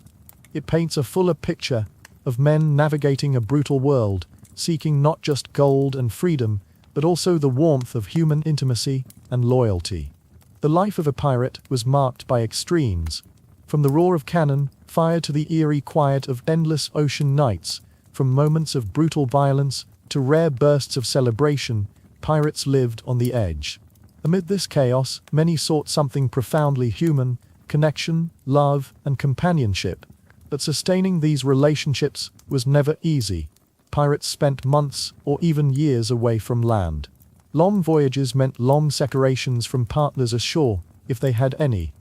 It paints a fuller picture of men navigating a brutal world, seeking not just gold and freedom, but also the warmth of human intimacy and loyalty. The life of a pirate was marked by extremes. From the roar of cannon fire to the eerie quiet of endless ocean nights, from moments of brutal violence to rare bursts of celebration, pirates lived on the edge. Amid this chaos, many sought something profoundly human: connection, love, and companionship. But sustaining these relationships was never easy. Pirates spent months or even years away from land. Long voyages meant long separations from partners ashore, if they had any.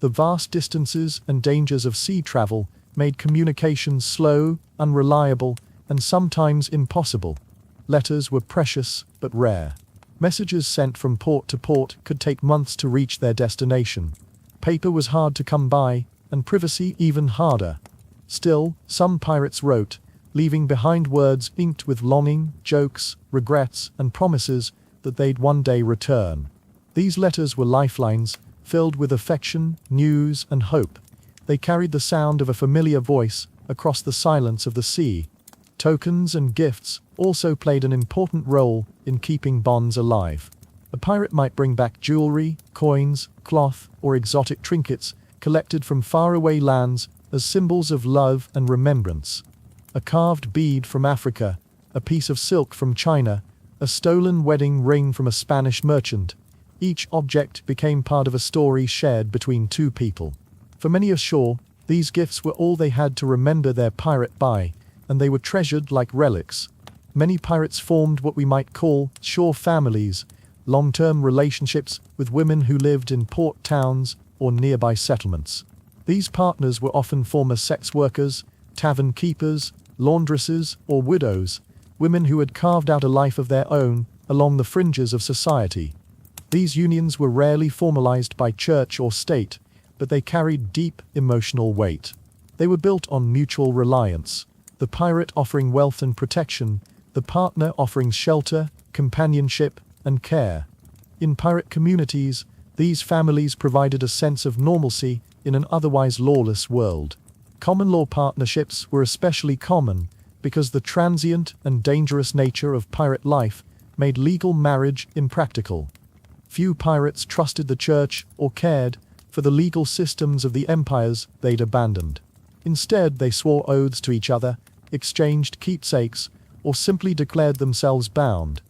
The vast distances and dangers of sea travel made communications slow, unreliable, and sometimes impossible. Letters were precious but rare. Messages sent from port to port could take months to reach their destination. Paper was hard to come by, and privacy even harder. Still, some pirates wrote, leaving behind words inked with longing, jokes, regrets, and promises that they'd one day return. These letters were lifelines, filled with affection, news, and hope. They carried the sound of a familiar voice across the silence of the sea. Tokens and gifts also played an important role in keeping bonds alive. A pirate might bring back jewelry, coins, cloth, or exotic trinkets collected from faraway lands as symbols of love and remembrance. A carved bead from Africa, a piece of silk from China, a stolen wedding ring from a Spanish merchant. Each object became part of a story shared between two people. For many ashore, these gifts were all they had to remember their pirate by, and they were treasured like relics. Many pirates formed what we might call shore families, long-term relationships with women who lived in port towns or nearby settlements. These partners were often former sex workers, tavern keepers, laundresses, or widows, women who had carved out a life of their own along the fringes of society. These unions were rarely formalized by church or state, but they carried deep emotional weight. They were built on mutual reliance, the pirate offering wealth and protection, the partner offering shelter, companionship, and care. In pirate communities, These families provided a sense of normalcy in an otherwise lawless world. Common law partnerships were especially common because the transient and dangerous nature of pirate life made legal marriage impractical. Few pirates trusted the church or cared for the legal systems of the empires they'd abandoned. Instead, they swore oaths to each other, exchanged keepsakes, or simply declared themselves bound.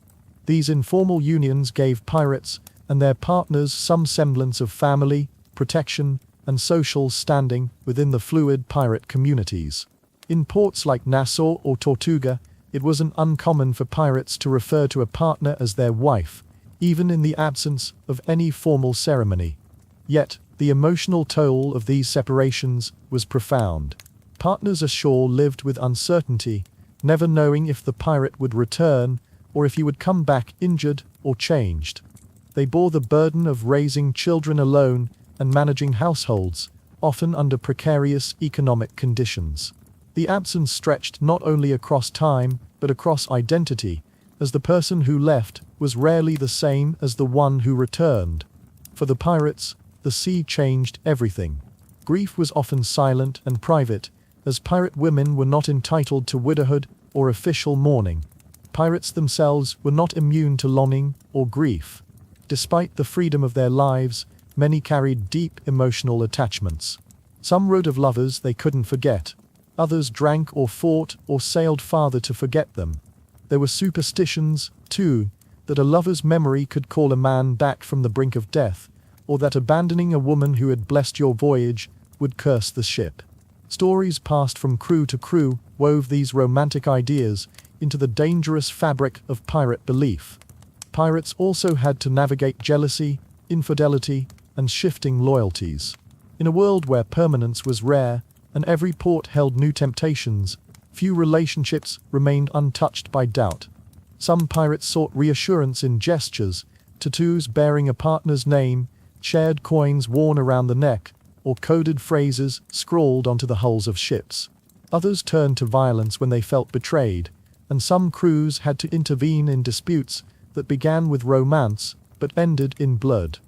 These informal unions gave pirates and their partners some semblance of family, protection, and social standing within the fluid pirate communities. In ports like Nassau or Tortuga, it wasn't uncommon for pirates to refer to a partner as their wife, even in the absence of any formal ceremony. Yet, the emotional toll of these separations was profound. Partners ashore lived with uncertainty, never knowing if the pirate would return or if he would come back injured or changed. They bore the burden of raising children alone and managing households, often under precarious economic conditions. The absence stretched not only across time but across identity, as the person who left was rarely the same as the one who returned. For the pirates, the sea changed everything. Grief was often silent and private, as pirate women were not entitled to widowhood or official mourning. Pirates themselves were not immune to longing or grief. Despite the freedom of their lives, many carried deep emotional attachments. Some wrote of lovers they couldn't forget. Others drank or fought or sailed farther to forget them. There were superstitions, too, that a lover's memory could call a man back from the brink of death, or that abandoning a woman who had blessed your voyage would curse the ship. Stories passed from crew to crew wove these romantic ideas into the dangerous fabric of pirate belief. Pirates also had to navigate jealousy, infidelity, and shifting loyalties. In a world where permanence was rare and every port held new temptations, few relationships remained untouched by doubt. Some pirates sought reassurance in gestures, tattoos bearing a partner's name, shared coins worn around the neck, or coded phrases scrawled onto the hulls of ships. Others turned to violence when they felt betrayed, and some crews had to intervene in disputes that began with romance but ended in blood.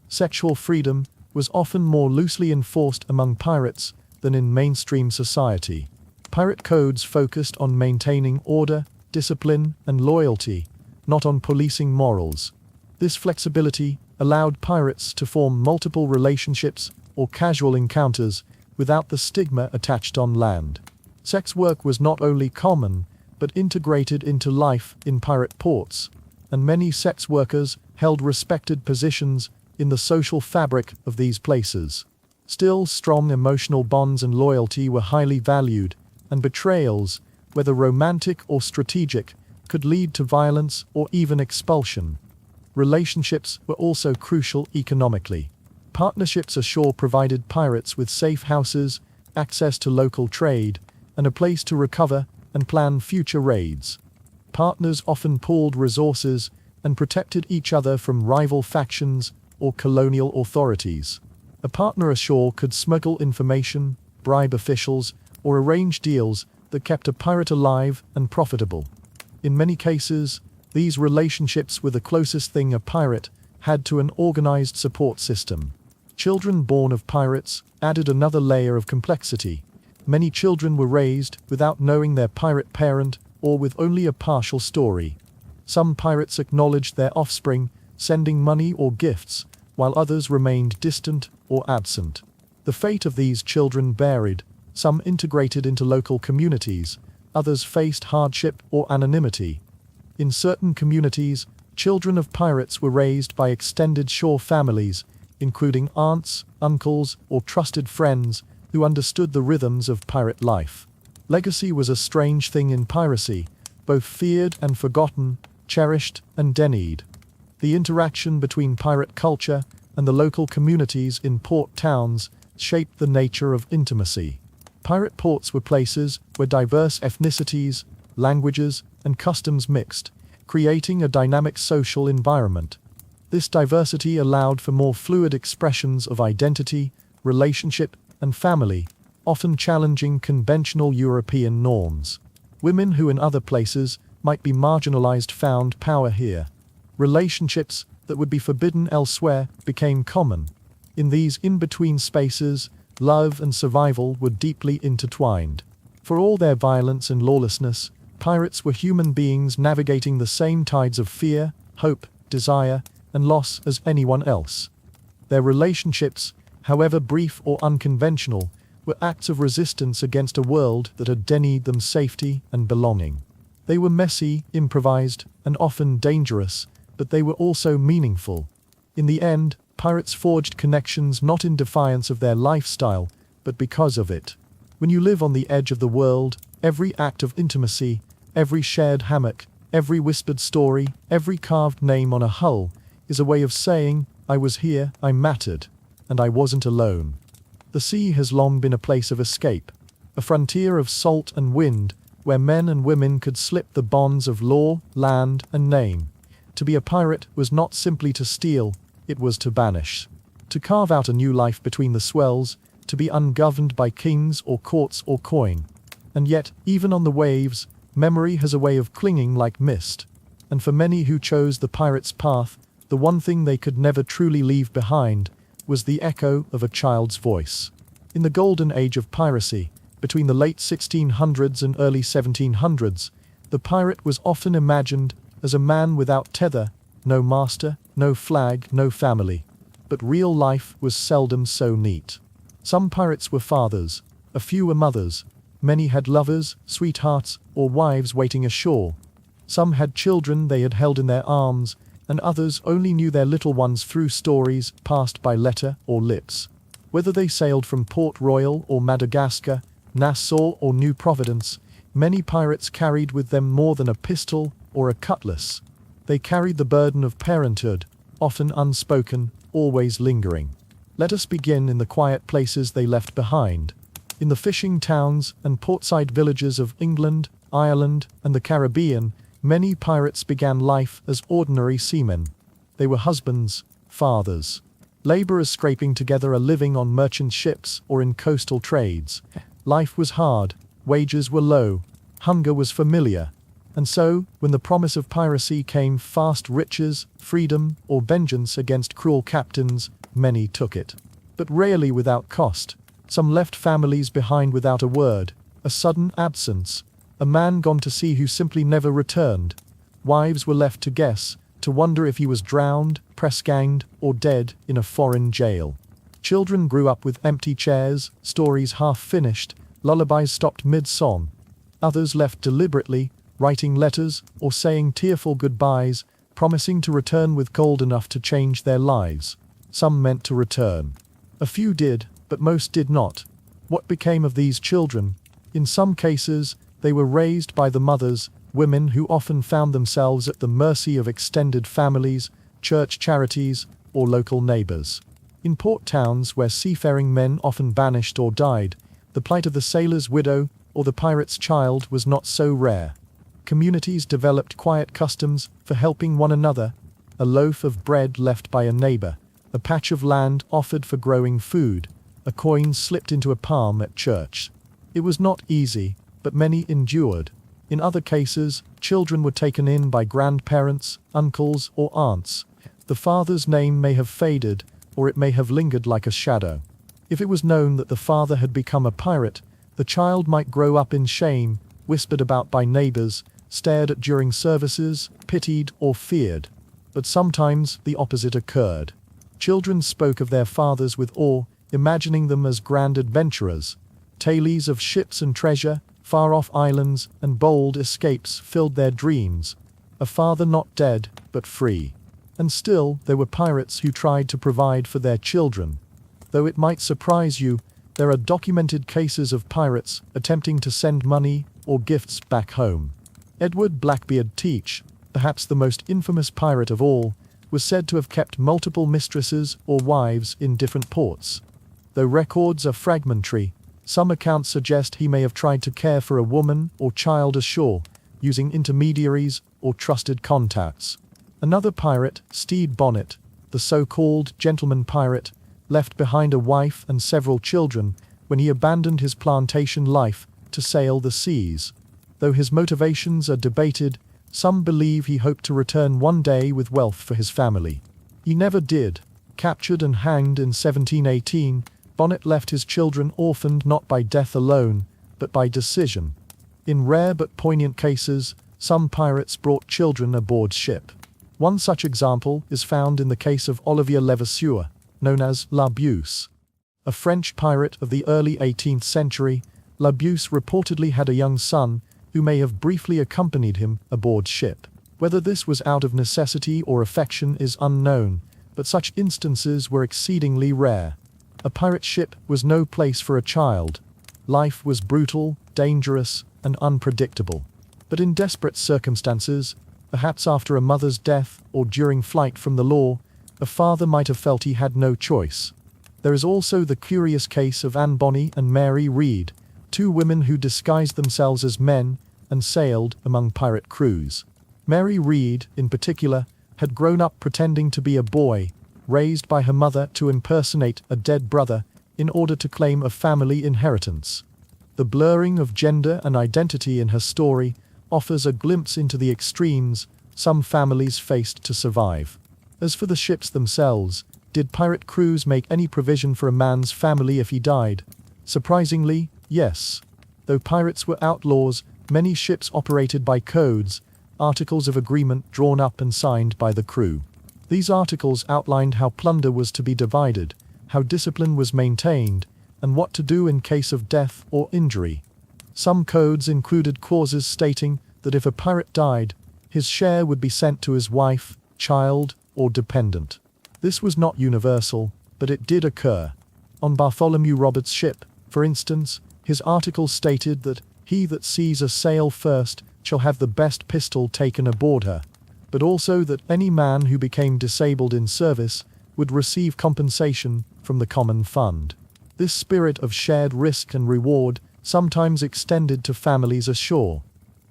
Sexual freedom was often more loosely enforced among pirates than in mainstream society. Pirate codes focused on maintaining order, discipline, and loyalty, not on policing morals. This flexibility allowed pirates to form multiple relationships or casual encounters without the stigma attached on land. Sex work was not only common, but integrated into life in pirate ports, and many sex workers held respected positions in the social fabric of these places. Still, strong emotional bonds and loyalty were highly valued, and betrayals, whether romantic or strategic, could lead to violence or even expulsion. Relationships were also crucial economically. Partnerships ashore provided pirates with safe houses, access to local trade, and a place to recover and plan future raids. Partners often pooled resources and protected each other from rival factions or colonial authorities. A partner ashore could smuggle information, bribe officials, or arrange deals that kept a pirate alive and profitable. In many cases, these relationships were the closest thing a pirate had to an organized support system. Children born of pirates added another layer of complexity. Many children were raised without knowing their pirate parent or with only a partial story. Some pirates acknowledged their offspring, sending money or gifts, while others remained distant or absent. The fate of these children varied. Some integrated into local communities, others faced hardship or anonymity. In certain communities, children of pirates were raised by extended shore families, including aunts, uncles, or trusted friends who understood the rhythms of pirate life. Legacy was a strange thing in piracy, both feared and forgotten, cherished and denied. The interaction between pirate culture and the local communities in port towns shaped the nature of intimacy. Pirate ports were places where diverse ethnicities, languages, and customs mixed, creating a dynamic social environment. This diversity allowed for more fluid expressions of identity, relationship, and family, often challenging conventional European norms. Women who in other places might be marginalized found power here. Relationships that would be forbidden elsewhere became common. In these in-between spaces, love and survival were deeply intertwined. For all their violence and lawlessness, pirates were human beings navigating the same tides of fear, hope, desire, and loss as anyone else. Their relationships, however brief or unconventional, were acts of resistance against a world that had denied them safety and belonging. They were messy, improvised, and often dangerous, but they were also meaningful. In the end, pirates forged connections not in defiance of their lifestyle, but because of it. When you live on the edge of the world, every act of intimacy, every shared hammock, every whispered story, every carved name on a hull, is a way of saying, I was here, I mattered, and I wasn't alone. The sea has long been a place of escape, a frontier of salt and wind, where men and women could slip the bonds of law, land, and name. To be a pirate was not simply to steal, it was to banish. To carve out a new life between the swells, to be ungoverned by kings or courts or coin. And yet, even on the waves, memory has a way of clinging like mist. And for many who chose the pirate's path, the one thing they could never truly leave behind was the echo of a child's voice. In the golden age of piracy, between the late 1600s and early 1700s, the pirate was often imagined as a man without tether, no master, no flag, no family. But real life was seldom so neat. Some pirates were fathers, a few were mothers, many had lovers, sweethearts, or wives waiting ashore. Some had children they had held in their arms, and others only knew their little ones through stories passed by letter or lips. Whether they sailed from Port Royal or Madagascar, Nassau or New Providence, many pirates carried with them more than a pistol or a cutlass. They carried the burden of parenthood, often unspoken, always lingering. Let us begin in the quiet places they left behind. In the fishing towns and portside villages of England, Ireland, and the Caribbean, many pirates began life as ordinary seamen. They were husbands, fathers, laborers scraping together a living on merchant ships or in coastal trades. Life was hard, wages were low, hunger was familiar. And so, when the promise of piracy came fast riches, freedom, or vengeance against cruel captains, many took it. But rarely without cost. Some left families behind without a word, a sudden absence, a man gone to sea who simply never returned. Wives were left to guess, to wonder if he was drowned, press-ganged, or dead in a foreign jail. Children grew up with empty chairs, stories half-finished, lullabies stopped mid-song. Others left deliberately, writing letters or saying tearful goodbyes, promising to return with gold enough to change their lives. Some meant to return. A few did, but most did not. What became of these children? In some cases, they were raised by the mothers, women who often found themselves at the mercy of extended families, church charities, or local neighbors. In port towns where seafaring men often vanished or died, the plight of the sailor's widow or the pirate's child was not so rare. Communities developed quiet customs for helping one another, a loaf of bread left by a neighbor, a patch of land offered for growing food, a coin slipped into a palm at church. It was not easy, but many endured. In other cases, children were taken in by grandparents, uncles, or aunts. The father's name may have faded, or it may have lingered like a shadow. If it was known that the father had become a pirate, the child might grow up in shame, whispered about by neighbors, stared at during services, pitied or feared. But sometimes the opposite occurred. Children spoke of their fathers with awe, imagining them as grand adventurers. Tales of ships and treasure, far-off islands, and bold escapes filled their dreams. A father not dead, but free. And still, there were pirates who tried to provide for their children. Though it might surprise you, there are documented cases of pirates attempting to send money or gifts back home. Edward Blackbeard Teach, perhaps the most infamous pirate of all, was said to have kept multiple mistresses or wives in different ports. Though records are fragmentary, some accounts suggest he may have tried to care for a woman or child ashore, using intermediaries or trusted contacts. Another pirate, Stede Bonnet, the so-called gentleman pirate, left behind a wife and several children when he abandoned his plantation life to sail the seas. Though his motivations are debated, some believe he hoped to return one day with wealth for his family. He never did. Captured and hanged in 1718, Bonnet left his children orphaned not by death alone, but by decision. In rare but poignant cases, some pirates brought children aboard ship. One such example is found in the case of Olivier Levasseur, known as La Buse. A French pirate of the early 18th century, La Buse reportedly had a young son who may have briefly accompanied him aboard ship. Whether this was out of necessity or affection is unknown, but such instances were exceedingly rare. A pirate ship was no place for a child. Life was brutal, dangerous, and unpredictable. But in desperate circumstances, perhaps after a mother's death or during flight from the law, a father might have felt he had no choice. There is also the curious case of Anne Bonny and Mary Read, two women who disguised themselves as men and sailed among pirate crews. Mary Read, in particular, had grown up pretending to be a boy, raised by her mother to impersonate a dead brother in order to claim a family inheritance. The blurring of gender and identity in her story offers a glimpse into the extremes some families faced to survive. As for the ships themselves, did pirate crews make any provision for a man's family if he died? Surprisingly, yes. Though pirates were outlaws, many ships operated by codes, articles of agreement drawn up and signed by the crew. These articles outlined how plunder was to be divided, how discipline was maintained, and what to do in case of death or injury. Some codes included clauses stating that if a pirate died, his share would be sent to his wife, child, or dependent. This was not universal, but it did occur. On Bartholomew Roberts' ship, for instance, his article stated that he that sees a sail first shall have the best pistol taken aboard her, but also that any man who became disabled in service would receive compensation from the common fund. This spirit of shared risk and reward sometimes extended to families ashore.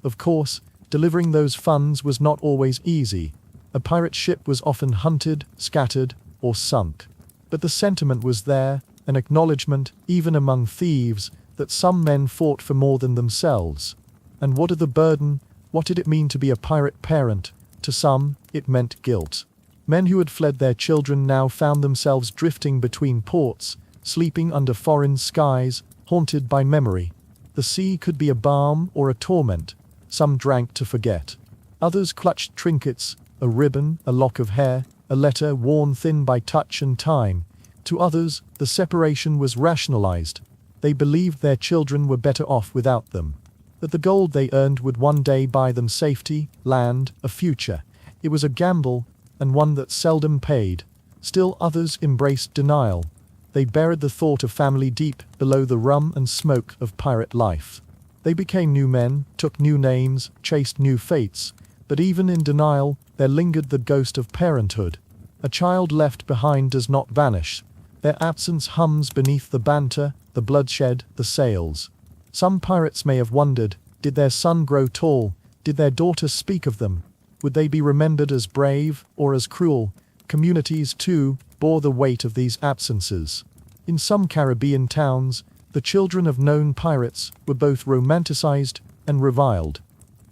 Of course, delivering those funds was not always easy. A pirate ship was often hunted, scattered, or sunk. But the sentiment was there, an acknowledgement, even among thieves, that some men fought for more than themselves. And what of the burden? What did it mean to be a pirate parent? To some, it meant guilt. Men who had fled their children now found themselves drifting between ports, sleeping under foreign skies, haunted by memory. The sea could be a balm or a torment. Some drank to forget. Others clutched trinkets, a ribbon, a lock of hair, a letter worn thin by touch and time. To others, the separation was rationalized. They believed their children were better off without them. That the gold they earned would one day buy them safety, land, a future. It was a gamble, and one that seldom paid. Still others embraced denial. They buried the thought of family deep below the rum and smoke of pirate life. They became new men, took new names, chased new fates, but even in denial, there lingered the ghost of parenthood. A child left behind does not vanish. Their absence hums beneath the banter, the bloodshed, the sails. Some pirates may have wondered, did their son grow tall? Did their daughter speak of them? Would they be remembered as brave or as cruel? Communities, too, bore the weight of these absences. In some Caribbean towns, the children of known pirates were both romanticized and reviled.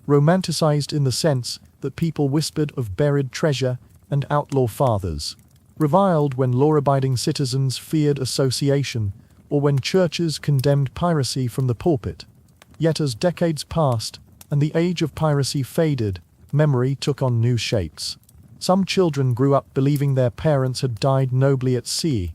Romanticized in the sense that people whispered of buried treasure and outlaw fathers. Reviled when law-abiding citizens feared association, or when churches condemned piracy from the pulpit. Yet as decades passed, and the age of piracy faded, memory took on new shapes. Some children grew up believing their parents had died nobly at sea.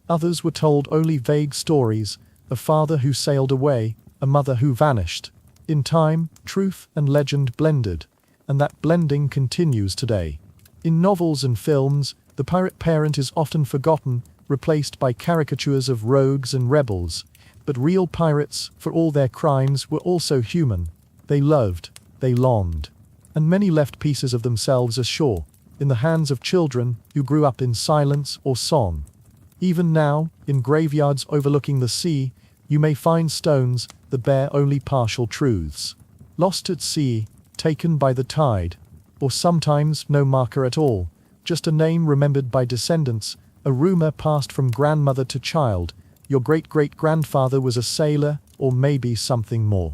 Others were told only vague stories, a father who sailed away, a mother who vanished. In time, truth and legend blended, and that blending continues today. In novels and films, the pirate parent is often forgotten, replaced by caricatures of rogues and rebels. But real pirates, for all their crimes, were also human. They loved, they longed. And many left pieces of themselves ashore, in the hands of children who grew up in silence or song. Even now, in graveyards overlooking the sea, you may find stones that bear only partial truths. Lost at sea, taken by the tide, or sometimes no marker at all, just a name remembered by descendants, a rumor passed from grandmother to child. Your great-great-grandfather was a sailor, or maybe something more.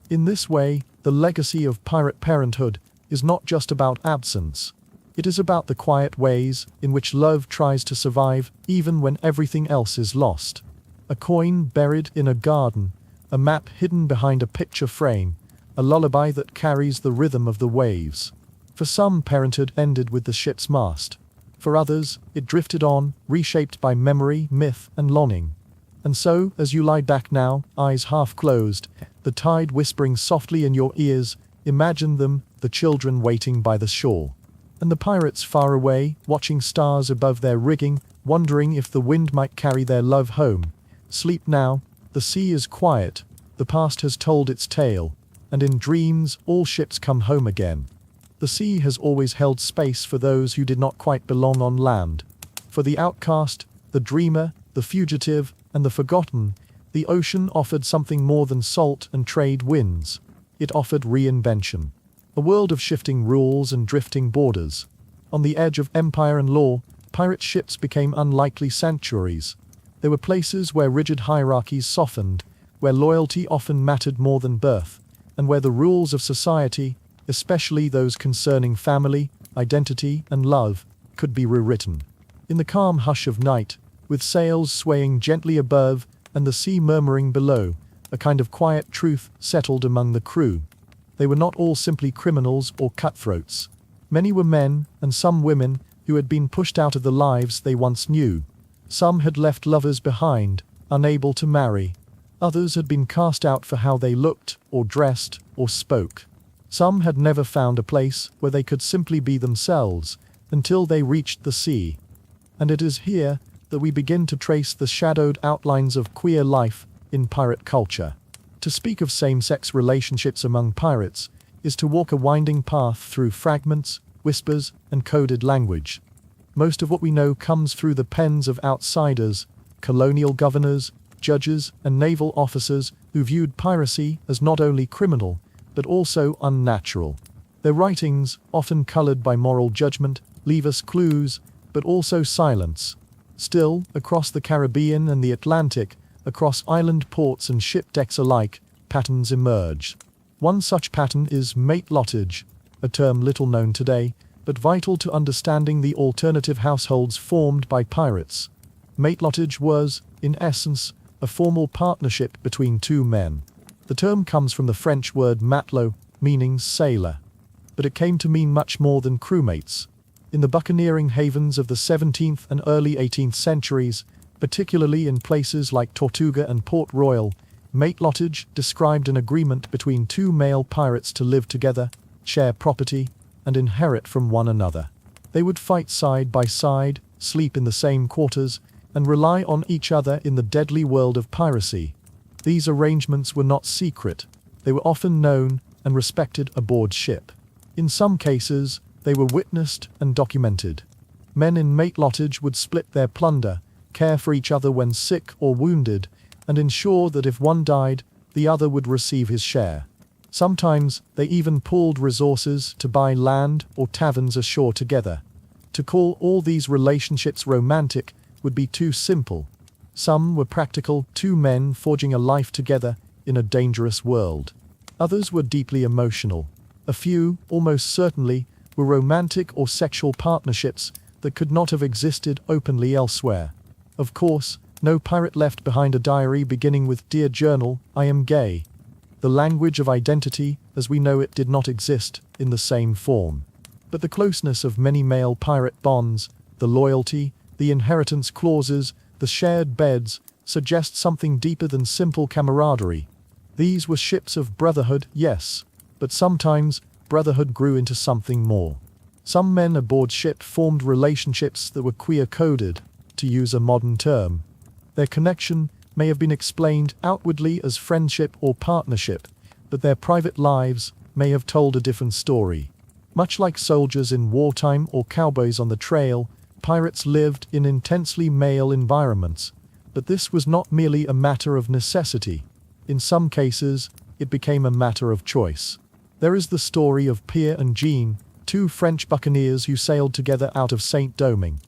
In this way, the legacy of pirate parenthood is not just about absence. It is about the quiet ways in which love tries to survive even when everything else is lost. A coin buried in a garden, a map hidden behind a picture frame, a lullaby that carries the rhythm of the waves. For some, parenthood ended with the ship's mast. For others, it drifted on, reshaped by memory, myth, and longing. And so, as you lie back now, eyes half closed, the tide whispering softly in your ears, imagine them, the children waiting by the shore. And the pirates far away, watching stars above their rigging, wondering if the wind might carry their love home. Sleep now, the sea is quiet, the past has told its tale, and in dreams all ships come home again. The sea has always held space for those who did not quite belong on land. For the outcast, the dreamer, the fugitive, and the forgotten, the ocean offered something more than salt and trade winds. It offered reinvention. A world of shifting rules and drifting borders. On the edge of empire and law, pirate ships became unlikely sanctuaries. They were places where rigid hierarchies softened, where loyalty often mattered more than birth, and where the rules of society, especially those concerning family, identity, and love, could be rewritten. In the calm hush of night, with sails swaying gently above and the sea murmuring below, a kind of quiet truth settled among the crew. They were not all simply criminals or cutthroats. Many were men, and some women, who had been pushed out of the lives they once knew. Some had left lovers behind, unable to marry. Others had been cast out for how they looked, or dressed, or spoke. Some had never found a place where they could simply be themselves, until they reached the sea. And it is here that we begin to trace the shadowed outlines of queer life in pirate culture. To speak of same-sex relationships among pirates is to walk a winding path through fragments, whispers, and coded language. Most of what we know comes through the pens of outsiders, colonial governors, judges, and naval officers who viewed piracy as not only criminal, but also unnatural. Their writings, often colored by moral judgment, leave us clues, but also silence. Still, across the Caribbean and the Atlantic, across island ports and ship decks alike, patterns emerge. One such pattern is matelottage, a term little known today, but vital to understanding the alternative households formed by pirates. Matelottage was, in essence, a formal partnership between two men. The term comes from the French word matelot, meaning sailor. But it came to mean much more than crewmates. In the buccaneering havens of the 17th and early 18th centuries, particularly in places like Tortuga and Port Royal, matelottage described an agreement between two male pirates to live together, share property, and inherit from one another. They would fight side by side, sleep in the same quarters, and rely on each other in the deadly world of piracy. These arrangements were not secret. They were often known and respected aboard ship. In some cases, they were witnessed and documented. Men in matelottage would split their plunder, care for each other when sick or wounded, and ensure that if one died, the other would receive his share. Sometimes they even pooled resources to buy land or taverns ashore together. To call all these relationships romantic would be too simple. Some were practical, two men forging a life together in a dangerous world. Others were deeply emotional. A few, almost certainly, were romantic or sexual partnerships that could not have existed openly elsewhere. Of course, no pirate left behind a diary beginning with "Dear Journal, I am gay." The language of identity, as we know it, did not exist in the same form. But the closeness of many male pirate bonds, the loyalty, the inheritance clauses, the shared beds, suggest something deeper than simple camaraderie. These were ships of brotherhood, yes, but sometimes brotherhood grew into something more. Some men aboard ship formed relationships that were queer-coded, to use a modern term. Their connection may have been explained outwardly as friendship or partnership, but their private lives may have told a different story. Much like soldiers in wartime or cowboys on the trail, pirates lived in intensely male environments, but this was not merely a matter of necessity. In some cases, it became a matter of choice. There is the story of Pierre and Jean, two French buccaneers who sailed together out of Saint-Domingue.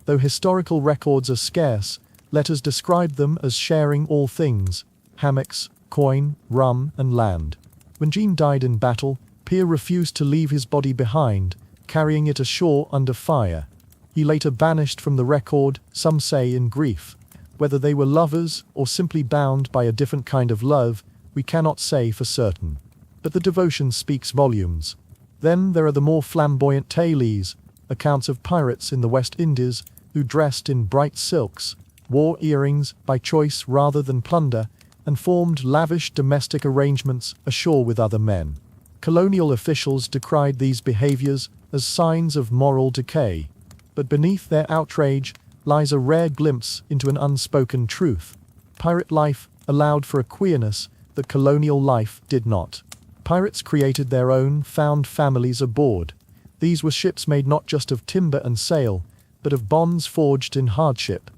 Though historical records are scarce, let us describe them as sharing all things: hammocks, coin, rum, and land. When Jean died in battle, Pierre refused to leave his body behind, carrying it ashore under fire. He later banished from the record, some say in grief. Whether they were lovers or simply bound by a different kind of love, we cannot say for certain. But the devotion speaks volumes. Then there are the more flamboyant tales, accounts of pirates in the West Indies who dressed in bright silks, wore earrings by choice rather than plunder, and formed lavish domestic arrangements ashore with other men. Colonial officials decried these behaviors as signs of moral decay. But beneath their outrage lies a rare glimpse into an unspoken truth. Pirate life allowed for a queerness that colonial life did not. Pirates created their own found families aboard. These were ships made not just of timber and sail, but of bonds forged in hardship.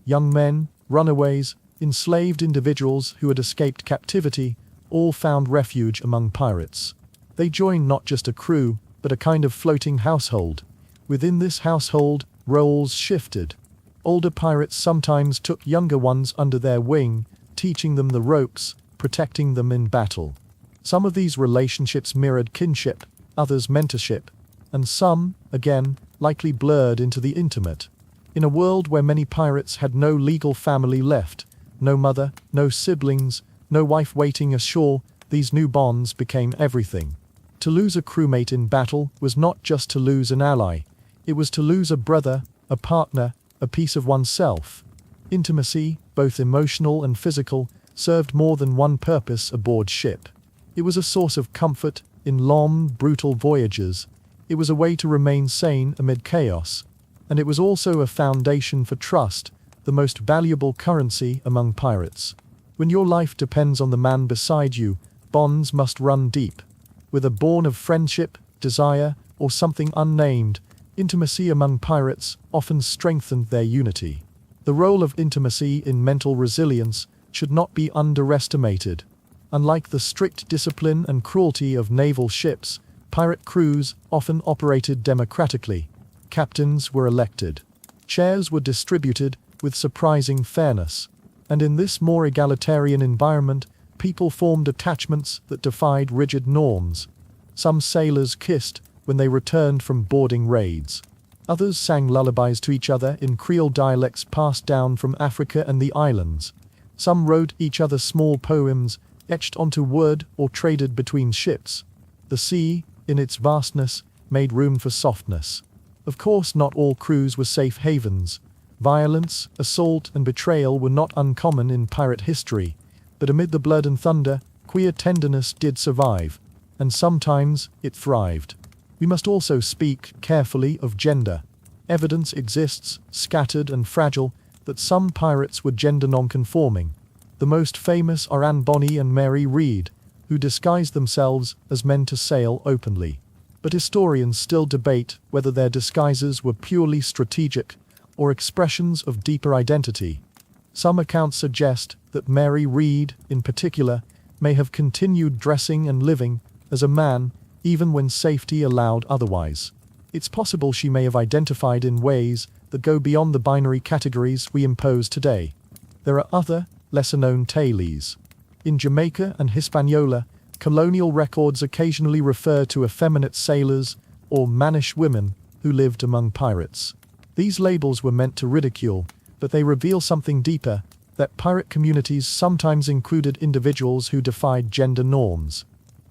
Young men, runaways, enslaved individuals who had escaped captivity, all found refuge among pirates. They joined not just a crew, but a kind of floating household. Within this household, roles shifted. Older pirates sometimes took younger ones under their wing, teaching them the ropes, protecting them in battle. Some of these relationships mirrored kinship, others mentorship, and some, again, likely blurred into the intimate. In a world where many pirates had no legal family left, no mother, no siblings, no wife waiting ashore, these new bonds became everything. To lose a crewmate in battle was not just to lose an ally. It was to lose a brother, a partner, a piece of oneself. Intimacy, both emotional and physical, served more than one purpose aboard ship. It was a source of comfort in long, brutal voyages. It was a way to remain sane amid chaos. And it was also a foundation for trust, the most valuable currency among pirates. When your life depends on the man beside you, bonds must run deep. Whether born of friendship, desire, or something unnamed, intimacy among pirates often strengthened their unity. The role of intimacy in mental resilience should not be underestimated. Unlike the strict discipline and cruelty of naval ships, pirate crews often operated democratically. Captains were elected. Shares were distributed with surprising fairness. And in this more egalitarian environment, people formed attachments that defied rigid norms. Some sailors kissed when they returned from boarding raids. Others sang lullabies to each other in Creole dialects passed down from Africa and the islands. Some wrote each other small poems, etched onto wood or traded between ships. The sea, in its vastness, made room for softness. Of course, not all crews were safe havens. Violence, assault, and betrayal were not uncommon in pirate history. But amid the blood and thunder, queer tenderness did survive. And sometimes it thrived. We must also speak carefully of gender. Evidence exists, scattered and fragile, that some pirates were gender non-conforming. The most famous are Anne Bonny and Mary Read, who disguised themselves as men to sail openly. But historians still debate whether their disguises were purely strategic or expressions of deeper identity. Some accounts suggest that Mary Read, in particular, may have continued dressing and living as a man even when safety allowed otherwise. It's possible she may have identified in ways that go beyond the binary categories we impose today. There are other, lesser-known tales. In Jamaica and Hispaniola, colonial records occasionally refer to effeminate sailors or mannish women who lived among pirates. These labels were meant to ridicule, but they reveal something deeper, that pirate communities sometimes included individuals who defied gender norms.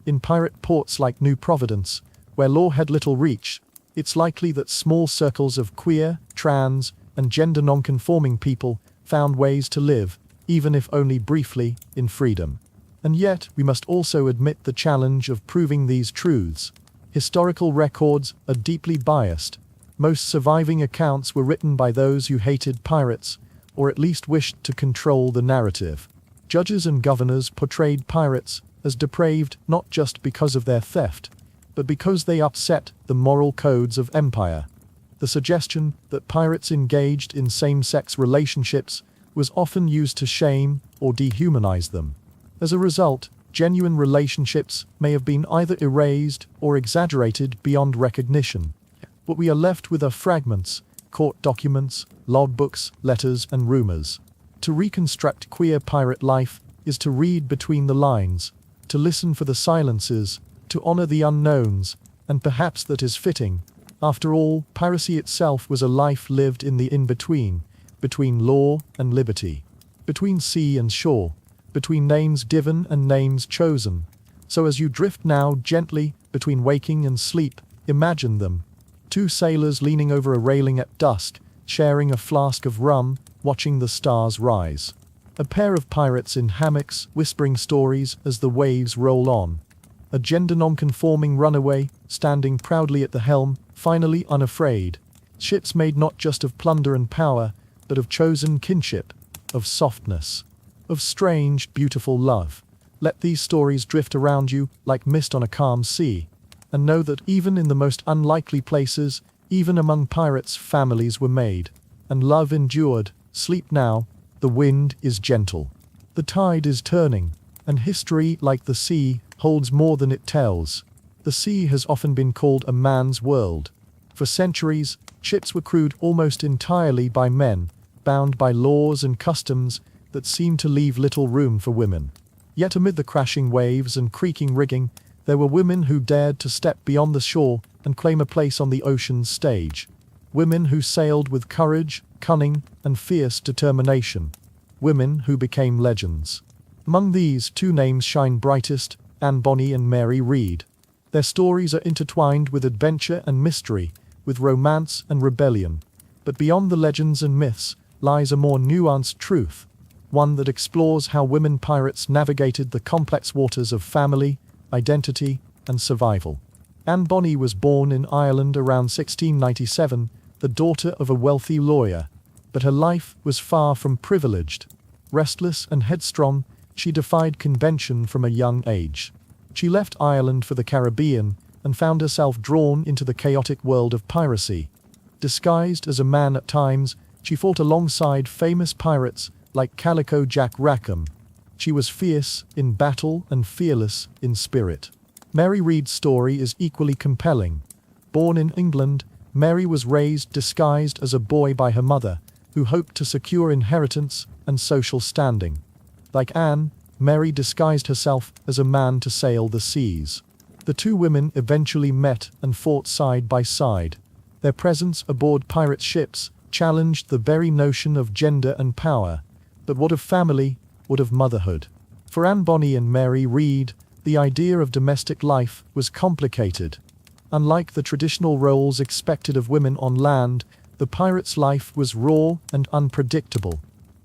In pirate ports like New Providence, where law had little reach, it's likely that small circles of queer, trans, and gender non-conforming people found ways to live, even if only briefly, in freedom. And yet, we must also admit the challenge of proving these truths. Historical records are deeply biased. Most surviving accounts were written by those who hated pirates, or at least wished to control the narrative. Judges and governors portrayed pirates as depraved not just because of their theft, but because they upset the moral codes of empire. The suggestion that pirates engaged in same-sex relationships was often used to shame or dehumanize them. As a result, genuine relationships may have been either erased or exaggerated beyond recognition. What we are left with are fragments, court documents, logbooks, letters, and rumors. To reconstruct queer pirate life is to read between the lines, to listen for the silences, to honor the unknowns, and perhaps that is fitting, After all, piracy itself was a life lived in the in-between, between law and liberty, between sea and shore, between names given and names chosen. So as you drift now gently between waking and sleep, imagine them. Two sailors leaning over a railing at dusk, sharing a flask of rum, watching the stars rise. A pair of pirates in hammocks, whispering stories as the waves roll on. A gender non-conforming runaway, standing proudly at the helm, finally unafraid. Ships made not just of plunder and power, but of chosen kinship, of softness, of strange, beautiful love. Let these stories drift around you like mist on a calm sea, and know that even in the most unlikely places, even among pirates, families were made, and love endured. Sleep now, the wind is gentle. The tide is turning, and history, like the sea, holds more than it tells. The sea has often been called a man's world. For centuries, ships were crewed almost entirely by men, bound by laws and customs that seemed to leave little room for women. Yet amid the crashing waves and creaking rigging, there were women who dared to step beyond the shore and claim a place on the ocean's stage. Women who sailed with courage, cunning, and fierce determination. Women who became legends. Among these, two names shine brightest: Anne Bonny and Mary Read. Their stories are intertwined with adventure and mystery, with romance and rebellion. But beyond the legends and myths lies a more nuanced truth, one that explores how women pirates navigated the complex waters of family, identity, and survival. Anne Bonny was born in Ireland around 1697, the daughter of a wealthy lawyer, but her life was far from privileged. Restless and headstrong, she defied convention from a young age. She left Ireland for the Caribbean and found herself drawn into the chaotic world of piracy. Disguised as a man at times, she fought alongside famous pirates like Calico Jack Rackham. She was fierce in battle and fearless in spirit. Mary Read's story is equally compelling. Born in England, Mary was raised disguised as a boy by her mother, who hoped to secure inheritance and social standing. Like Anne, Mary disguised herself as a man to sail the seas. The two women eventually met and fought side by side. Their presence aboard pirate ships challenged the very notion of gender and power. But what of family? What of motherhood? For Anne Bonny and Mary Read, the idea of domestic life was complicated. Unlike the traditional roles expected of women on land, the pirate's life was raw and unpredictable.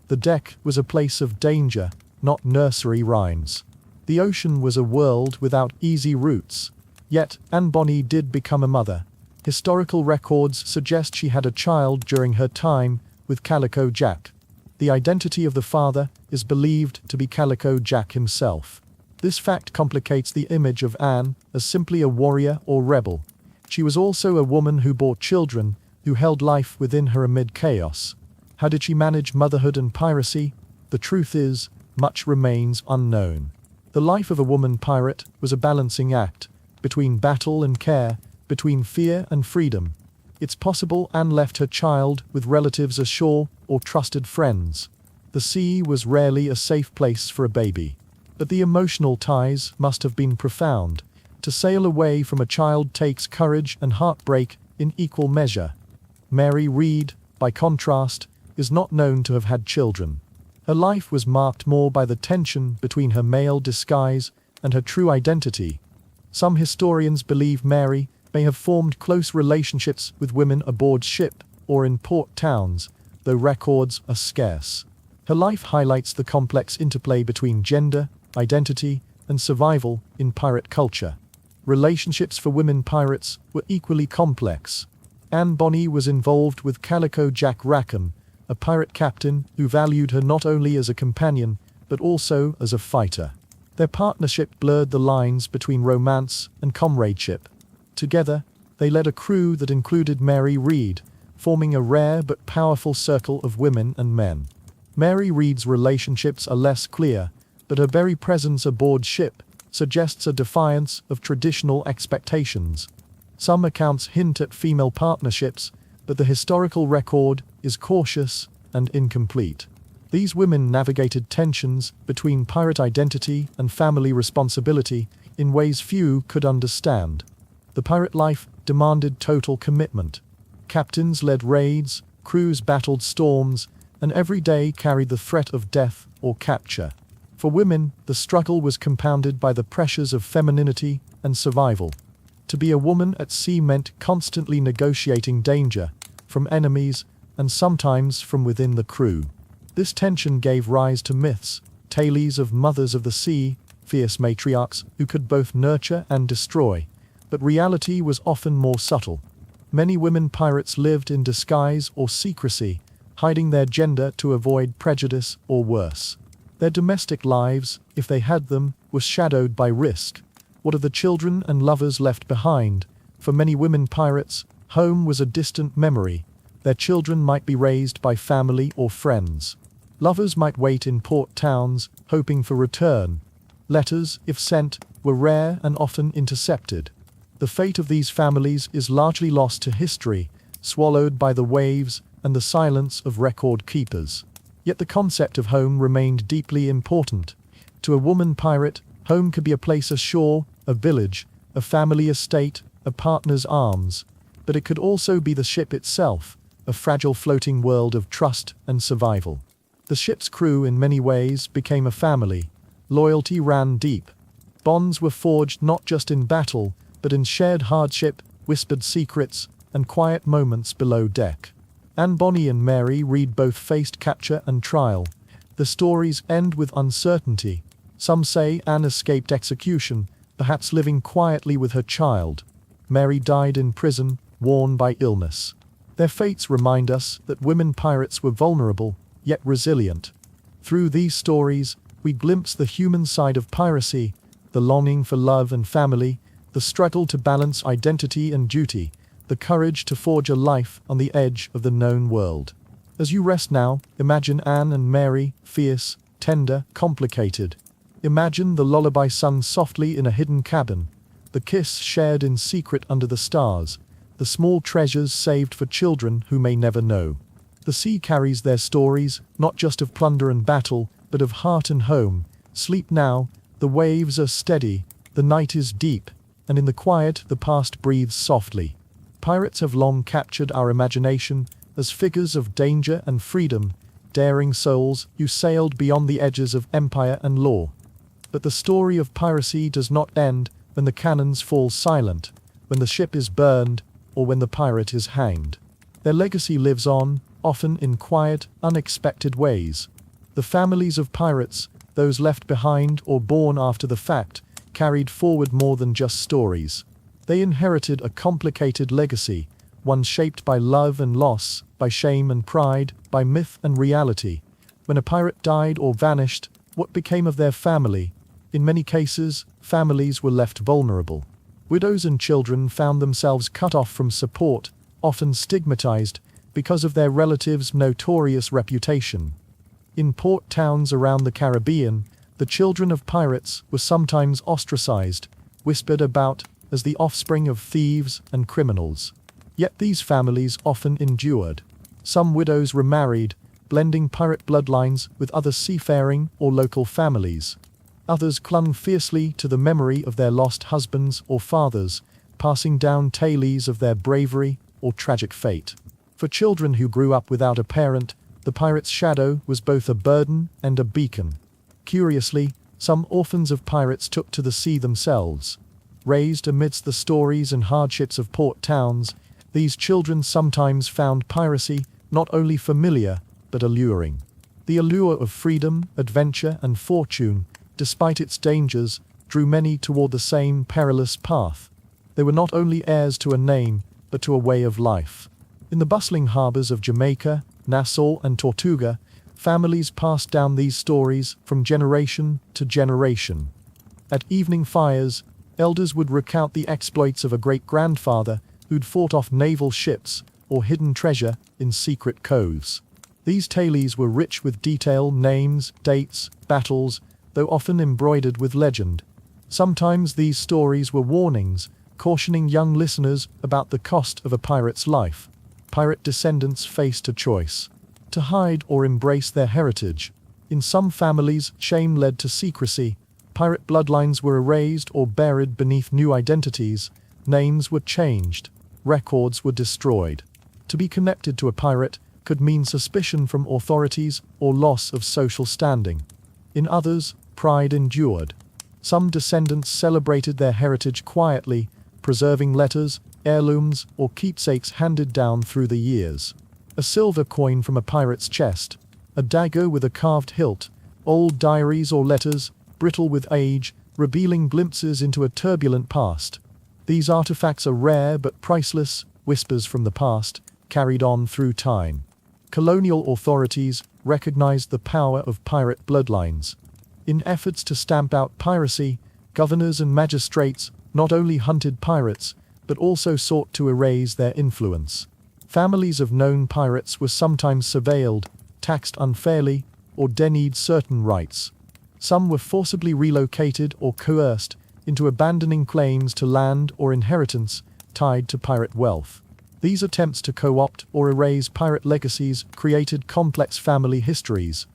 The deck was a place of danger, not nursery rhymes. The ocean was a world without easy routes. Yet, Anne Bonny did become a mother. Historical records suggest she had a child during her time with Calico Jack. The identity of the father is believed to be Calico Jack himself. This fact complicates the image of Anne as simply a warrior or rebel. She was also a woman who bore children, who held life within her amid chaos. How did she manage motherhood and piracy? The truth is, much remains unknown. The life of a woman pirate was a balancing act, between battle and care, between fear and freedom. It's possible Anne left her child with relatives ashore or trusted friends. The sea was rarely a safe place for a baby. But the emotional ties must have been profound. To sail away from a child takes courage and heartbreak in equal measure. Mary Read, by contrast, is not known to have had children. Her life was marked more by the tension between her male disguise and her true identity. Some historians believe Mary may have formed close relationships with women aboard ship or in port towns, though records are scarce. Her life highlights the complex interplay between gender, identity, and survival in pirate culture. Relationships for women pirates were equally complex. Anne Bonny was involved with Calico Jack Rackham, a pirate captain who valued her not only as a companion, but also as a fighter. Their partnership blurred the lines between romance and comradeship. Together, they led a crew that included Mary Read, forming a rare but powerful circle of women and men. Mary Read's relationships are less clear, but her very presence aboard ship suggests a defiance of traditional expectations. Some accounts hint at female partnerships, but the historical record is cautious and incomplete. These women navigated tensions between pirate identity and family responsibility in ways few could understand. The pirate life demanded total commitment. Captains led raids, crews battled storms, and every day carried the threat of death or capture. For women, the struggle was compounded by the pressures of femininity and survival. To be a woman at sea meant constantly negotiating danger from enemies and sometimes from within the crew. This tension gave rise to myths, tales of mothers of the sea, fierce matriarchs who could both nurture and destroy. But reality was often more subtle. Many women pirates lived in disguise or secrecy, hiding their gender to avoid prejudice or worse. Their domestic lives, if they had them, were shadowed by risk. What of the children and lovers left behind? For many women pirates, home was a distant memory. Their children might be raised by family or friends. Lovers might wait in port towns, hoping for return. Letters, if sent, were rare and often intercepted. The fate of these families is largely lost to history, swallowed by the waves and the silence of record keepers. Yet the concept of home remained deeply important. To a woman pirate, home could be a place ashore, a village, a family estate, a partner's arms. But it could also be the ship itself, a fragile floating world of trust and survival. The ship's crew in many ways became a family. Loyalty ran deep. Bonds were forged not just in battle, but in shared hardship, whispered secrets, and quiet moments below deck. Anne Bonny and Mary Read both faced capture and trial. The stories end with uncertainty. Some say Anne escaped execution, perhaps living quietly with her child. Mary died in prison, worn by illness. Their fates remind us that women pirates were vulnerable, yet resilient. Through these stories, we glimpse the human side of piracy, the longing for love and family, the struggle to balance identity and duty, the courage to forge a life on the edge of the known world. As you rest now, imagine Anne and Mary, fierce, tender, complicated. Imagine the lullaby sung softly in a hidden cabin, the kiss shared in secret under the stars, the small treasures saved for children who may never know. The sea carries their stories, not just of plunder and battle, but of heart and home. Sleep now, the waves are steady, the night is deep, and in the quiet the past breathes softly. Pirates have long captured our imagination as figures of danger and freedom, daring souls who sailed beyond the edges of empire and law. But the story of piracy does not end when the cannons fall silent, when the ship is burned, or when the pirate is hanged. Their legacy lives on, often in quiet, unexpected ways. The families of pirates, those left behind or born after the fact, carried forward more than just stories. They inherited a complicated legacy, one shaped by love and loss, by shame and pride, by myth and reality. When a pirate died or vanished, what became of their family? In many cases, families were left vulnerable. Widows and children found themselves cut off from support, often stigmatized, because of their relatives' notorious reputation. In port towns around the Caribbean, the children of pirates were sometimes ostracized, whispered about as the offspring of thieves and criminals. Yet these families often endured. Some widows remarried, blending pirate bloodlines with other seafaring or local families. Others clung fiercely to the memory of their lost husbands or fathers, passing down tales of their bravery or tragic fate. For children who grew up without a parent, the pirate's shadow was both a burden and a beacon. Curiously, some orphans of pirates took to the sea themselves. Raised amidst the stories and hardships of port towns, these children sometimes found piracy not only familiar, but alluring. The allure of freedom, adventure, and fortune, despite its dangers, drew many toward the same perilous path. They were not only heirs to a name, but to a way of life. In the bustling harbors of Jamaica, Nassau, and Tortuga, families passed down these stories from generation to generation. At evening fires, elders would recount the exploits of a great-grandfather who'd fought off naval ships or hidden treasure in secret coves. These tales were rich with detail, names, dates, battles, though often embroidered with legend. Sometimes these stories were warnings, cautioning young listeners about the cost of a pirate's life. Pirate descendants faced a choice: to hide or embrace their heritage. In some families, shame led to secrecy. Pirate bloodlines were erased or buried beneath new identities, Names were changed. Records were destroyed. To be connected to a pirate could mean suspicion from authorities or loss of social standing. In others, pride endured. Some descendants celebrated their heritage quietly, preserving letters, heirlooms, or keepsakes handed down through the years. A silver coin from a pirate's chest, a dagger with a carved hilt, old diaries or letters, brittle with age, revealing glimpses into a turbulent past. These artifacts are rare but priceless, whispers from the past, carried on through time. Colonial authorities recognized the power of pirate bloodlines. In efforts to stamp out piracy, governors and magistrates not only hunted pirates, but also sought to erase their influence. Families of known pirates were sometimes surveilled, taxed unfairly, or denied certain rights. Some were forcibly relocated or coerced into abandoning claims to land or inheritance tied to pirate wealth. These attempts to co-opt or erase pirate legacies created complex family histories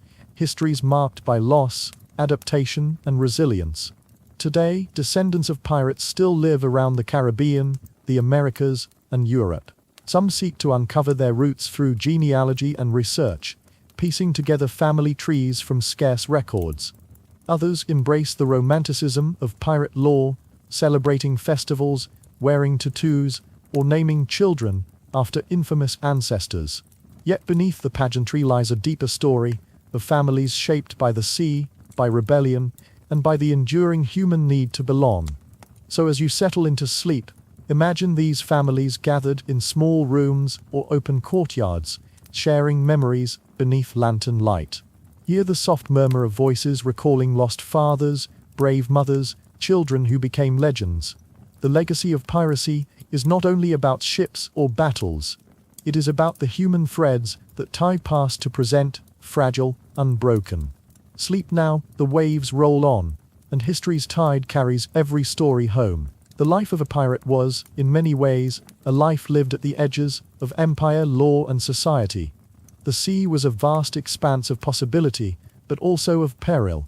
marked by loss, adaptation, and resilience. Today, descendants of pirates still live around the Caribbean, the Americas, and Europe. Some seek to uncover their roots through genealogy and research, piecing together family trees from scarce records. Others embrace the romanticism of pirate lore, celebrating festivals, wearing tattoos, or naming children after infamous ancestors. Yet beneath the pageantry lies a deeper story of families shaped by the sea, by rebellion, and by the enduring human need to belong. So as you settle into sleep, imagine these families gathered in small rooms or open courtyards, sharing memories beneath lantern light. Hear the soft murmur of voices recalling lost fathers, brave mothers, children who became legends. The legacy of piracy is not only about ships or battles. It is about the human threads that tie past to present, fragile, unbroken. Sleep now, the waves roll on, and history's tide carries every story home. The life of a pirate was, in many ways, a life lived at the edges of empire, law, and society. The sea was a vast expanse of possibility, but also of peril.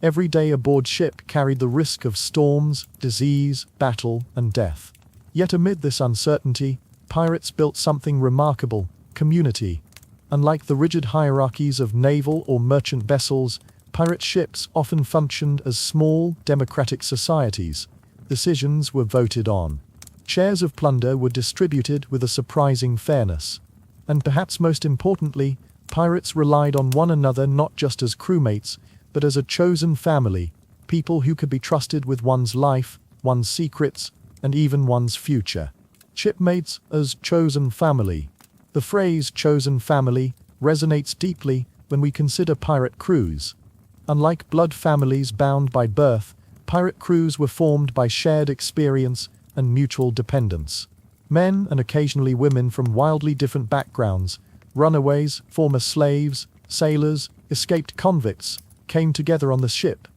Every day aboard ship carried the risk of storms, disease, battle, and death. Yet amid this uncertainty, pirates built something remarkable: community. Unlike the rigid hierarchies of naval or merchant vessels, pirate ships often functioned as small, democratic societies. Decisions were voted on. Shares of plunder were distributed with a surprising fairness. And perhaps most importantly, pirates relied on one another not just as crewmates, but as a chosen family, people who could be trusted with one's life, one's secrets, and even one's future. Shipmates as chosen family. The phrase chosen family resonates deeply when we consider pirate crews. Unlike blood families bound by birth, pirate crews were formed by shared experience and mutual dependence. Men and occasionally women from wildly different backgrounds, runaways, former slaves, sailors, escaped convicts, came together on the ship.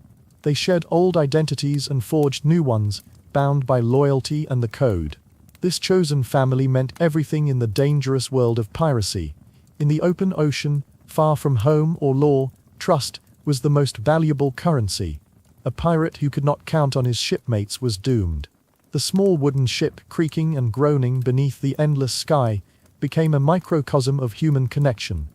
They shared old identities and forged new ones, bound by loyalty and the code. This chosen family meant everything in the dangerous world of piracy. In the open ocean, far from home or law, trust was the most valuable currency. A pirate who could not count on his shipmates was doomed. The small wooden ship, creaking and groaning beneath the endless sky, became a microcosm of human connection.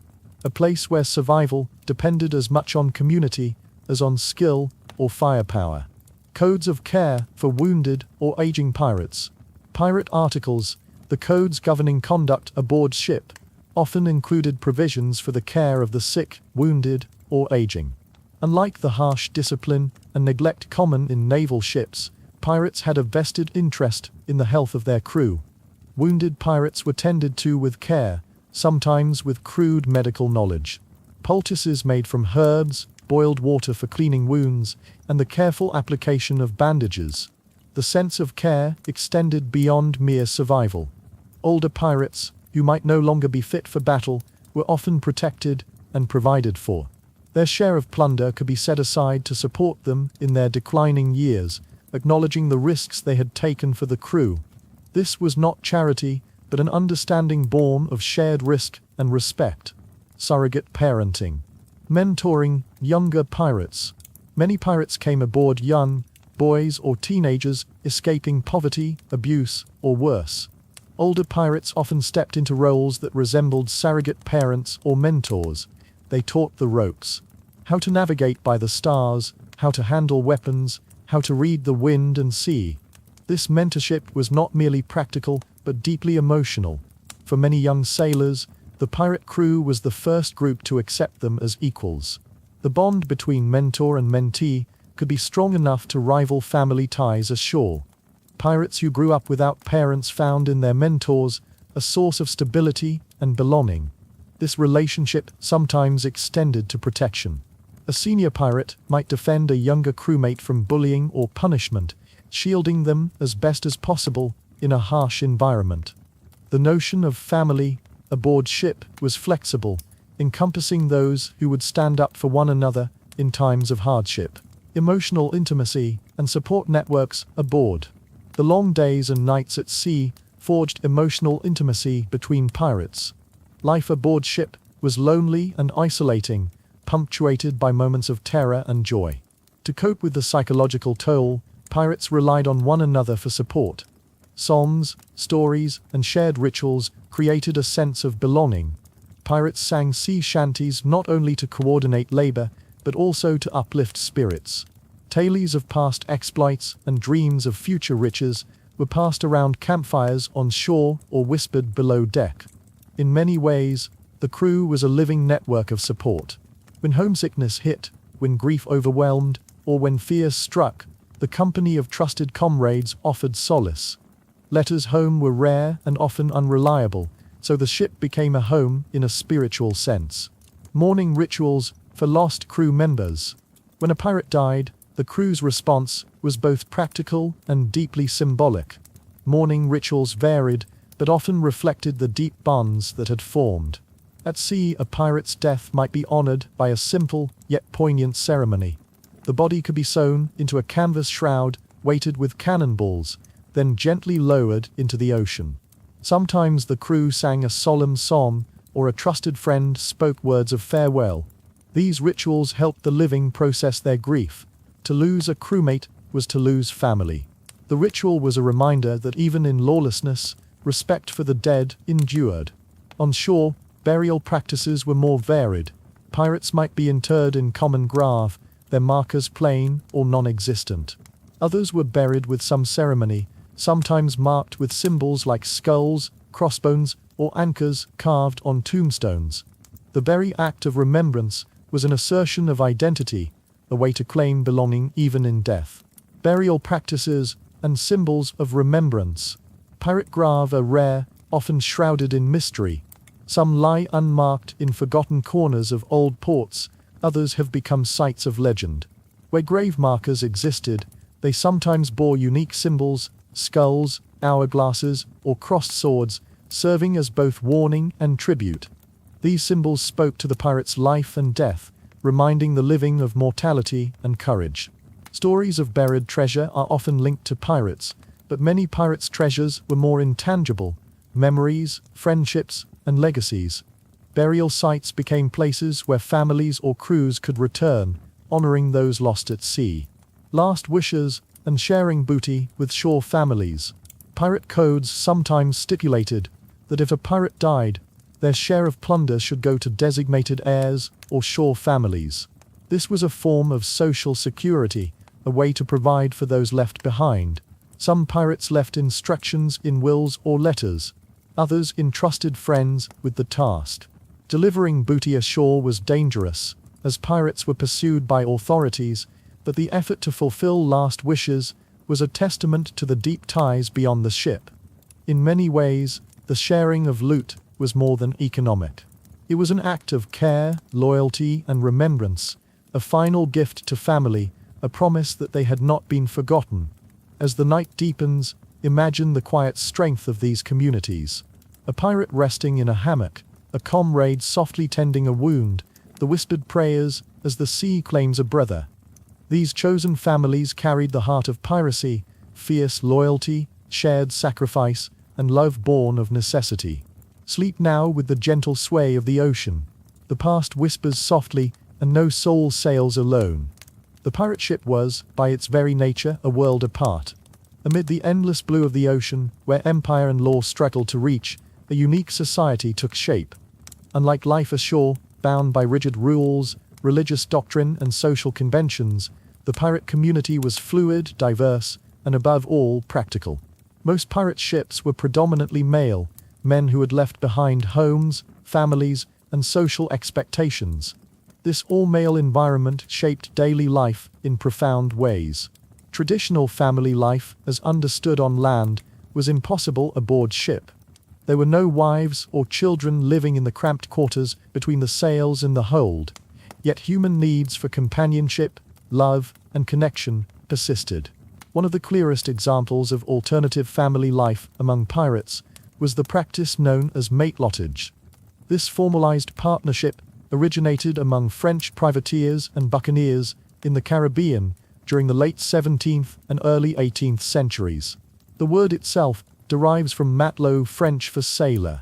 A place where survival depended as much on community as on skill or firepower. Codes of care for wounded or aging pirates. Pirate articles, the codes governing conduct aboard ship, often included provisions for the care of the sick, wounded, or aging. Unlike the harsh discipline and neglect common in naval ships, pirates had a vested interest in the health of their crew. Wounded pirates were tended to with care, sometimes with crude medical knowledge. Poultices made from herbs, boiled water for cleaning wounds, and the careful application of bandages. The sense of care extended beyond mere survival. Older pirates, who might no longer be fit for battle, were often protected and provided for. Their share of plunder could be set aside to support them in their declining years, acknowledging the risks they had taken for the crew. This was not charity, but an understanding born of shared risk and respect. Surrogate parenting. Mentoring younger pirates. Many pirates came aboard young, boys or teenagers escaping poverty, abuse, or worse. Older pirates often stepped into roles that resembled surrogate parents or mentors. They taught the ropes. How to navigate by the stars, how to handle weapons, how to read the wind and sea. This mentorship was not merely practical, but deeply emotional. For many young sailors, the pirate crew was the first group to accept them as equals. The bond between mentor and mentee could be strong enough to rival family ties ashore. Pirates who grew up without parents found in their mentors a source of stability and belonging. This relationship sometimes extended to protection. A senior pirate might defend a younger crewmate from bullying or punishment, shielding them as best as possible in a harsh environment. The notion of family aboard ship was flexible, encompassing those who would stand up for one another in times of hardship. Emotional intimacy and support networks aboard. The long days and nights at sea forged emotional intimacy between pirates. Life aboard ship was lonely and isolating, punctuated by moments of terror and joy. To cope with the psychological toll, pirates relied on one another for support. Songs, stories, and shared rituals created a sense of belonging. Pirates sang sea shanties not only to coordinate labor, but also to uplift spirits. Tales of past exploits and dreams of future riches were passed around campfires on shore or whispered below deck. In many ways, the crew was a living network of support. When homesickness hit, when grief overwhelmed, or when fear struck, the company of trusted comrades offered solace. Letters home were rare and often unreliable, so the ship became a home in a spiritual sense. Mourning rituals for lost crew members. When a pirate died, the crew's response was both practical and deeply symbolic. Mourning rituals varied, but often reflected the deep bonds that had formed. At sea, a pirate's death might be honored by a simple yet poignant ceremony. The body could be sewn into a canvas shroud, weighted with cannonballs, then gently lowered into the ocean. Sometimes the crew sang a solemn psalm, or a trusted friend spoke words of farewell. These rituals helped the living process their grief. To lose a crewmate was to lose family. The ritual was a reminder that even in lawlessness, respect for the dead endured. On shore, burial practices were more varied. Pirates might be interred in common grave, their markers plain or non-existent. Others were buried with some ceremony, sometimes marked with symbols like skulls, crossbones, or anchors carved on tombstones. The very act of remembrance was an assertion of identity, a way to claim belonging even in death. Burial practices and symbols of remembrance. Pirate graves are rare, often shrouded in mystery. Some lie unmarked in forgotten corners of old ports, others have become sites of legend. Where grave markers existed, they sometimes bore unique symbols, skulls, hourglasses, or crossed swords, serving as both warning and tribute. These symbols spoke to the pirate's life and death, reminding the living of mortality and courage. Stories of buried treasure are often linked to pirates, but many pirates' treasures were more intangible: memories, friendships, and legacies. Burial sites became places where families or crews could return, honoring those lost at sea. Last wishes and sharing booty with shore families. Pirate codes sometimes stipulated that if a pirate died, their share of plunder should go to designated heirs or shore families. This was a form of social security, a way to provide for those left behind. Some pirates left instructions in wills or letters. Others entrusted friends with the task. Delivering booty ashore was dangerous, as pirates were pursued by authorities, but the effort to fulfill last wishes was a testament to the deep ties beyond the ship. In many ways, the sharing of loot was more than economic. It was an act of care, loyalty, and remembrance, a final gift to family, a promise that they had not been forgotten. As the night deepens, imagine the quiet strength of these communities. A pirate resting in a hammock, a comrade softly tending a wound, the whispered prayers as the sea claims a brother. These chosen families carried the heart of piracy, fierce loyalty, shared sacrifice, and love born of necessity. Sleep now with the gentle sway of the ocean. The past whispers softly, and no soul sails alone. The pirate ship was, by its very nature, a world apart. Amid the endless blue of the ocean, where empire and law struggled to reach, a unique society took shape. Unlike life ashore, bound by rigid rules, religious doctrine, and social conventions, the pirate community was fluid, diverse, and above all, practical. Most pirate ships were predominantly male, men who had left behind homes, families, and social expectations. This all-male environment shaped daily life in profound ways. Traditional family life, as understood on land, was impossible aboard ship. There were no wives or children living in the cramped quarters between the sails and the hold, yet human needs for companionship, love, and connection persisted. One of the clearest examples of alternative family life among pirates was the practice known as matelottage. This formalized partnership originated among French privateers and buccaneers in the Caribbean during the late 17th and early 18th centuries. The word itself derives from matelot, French for sailor.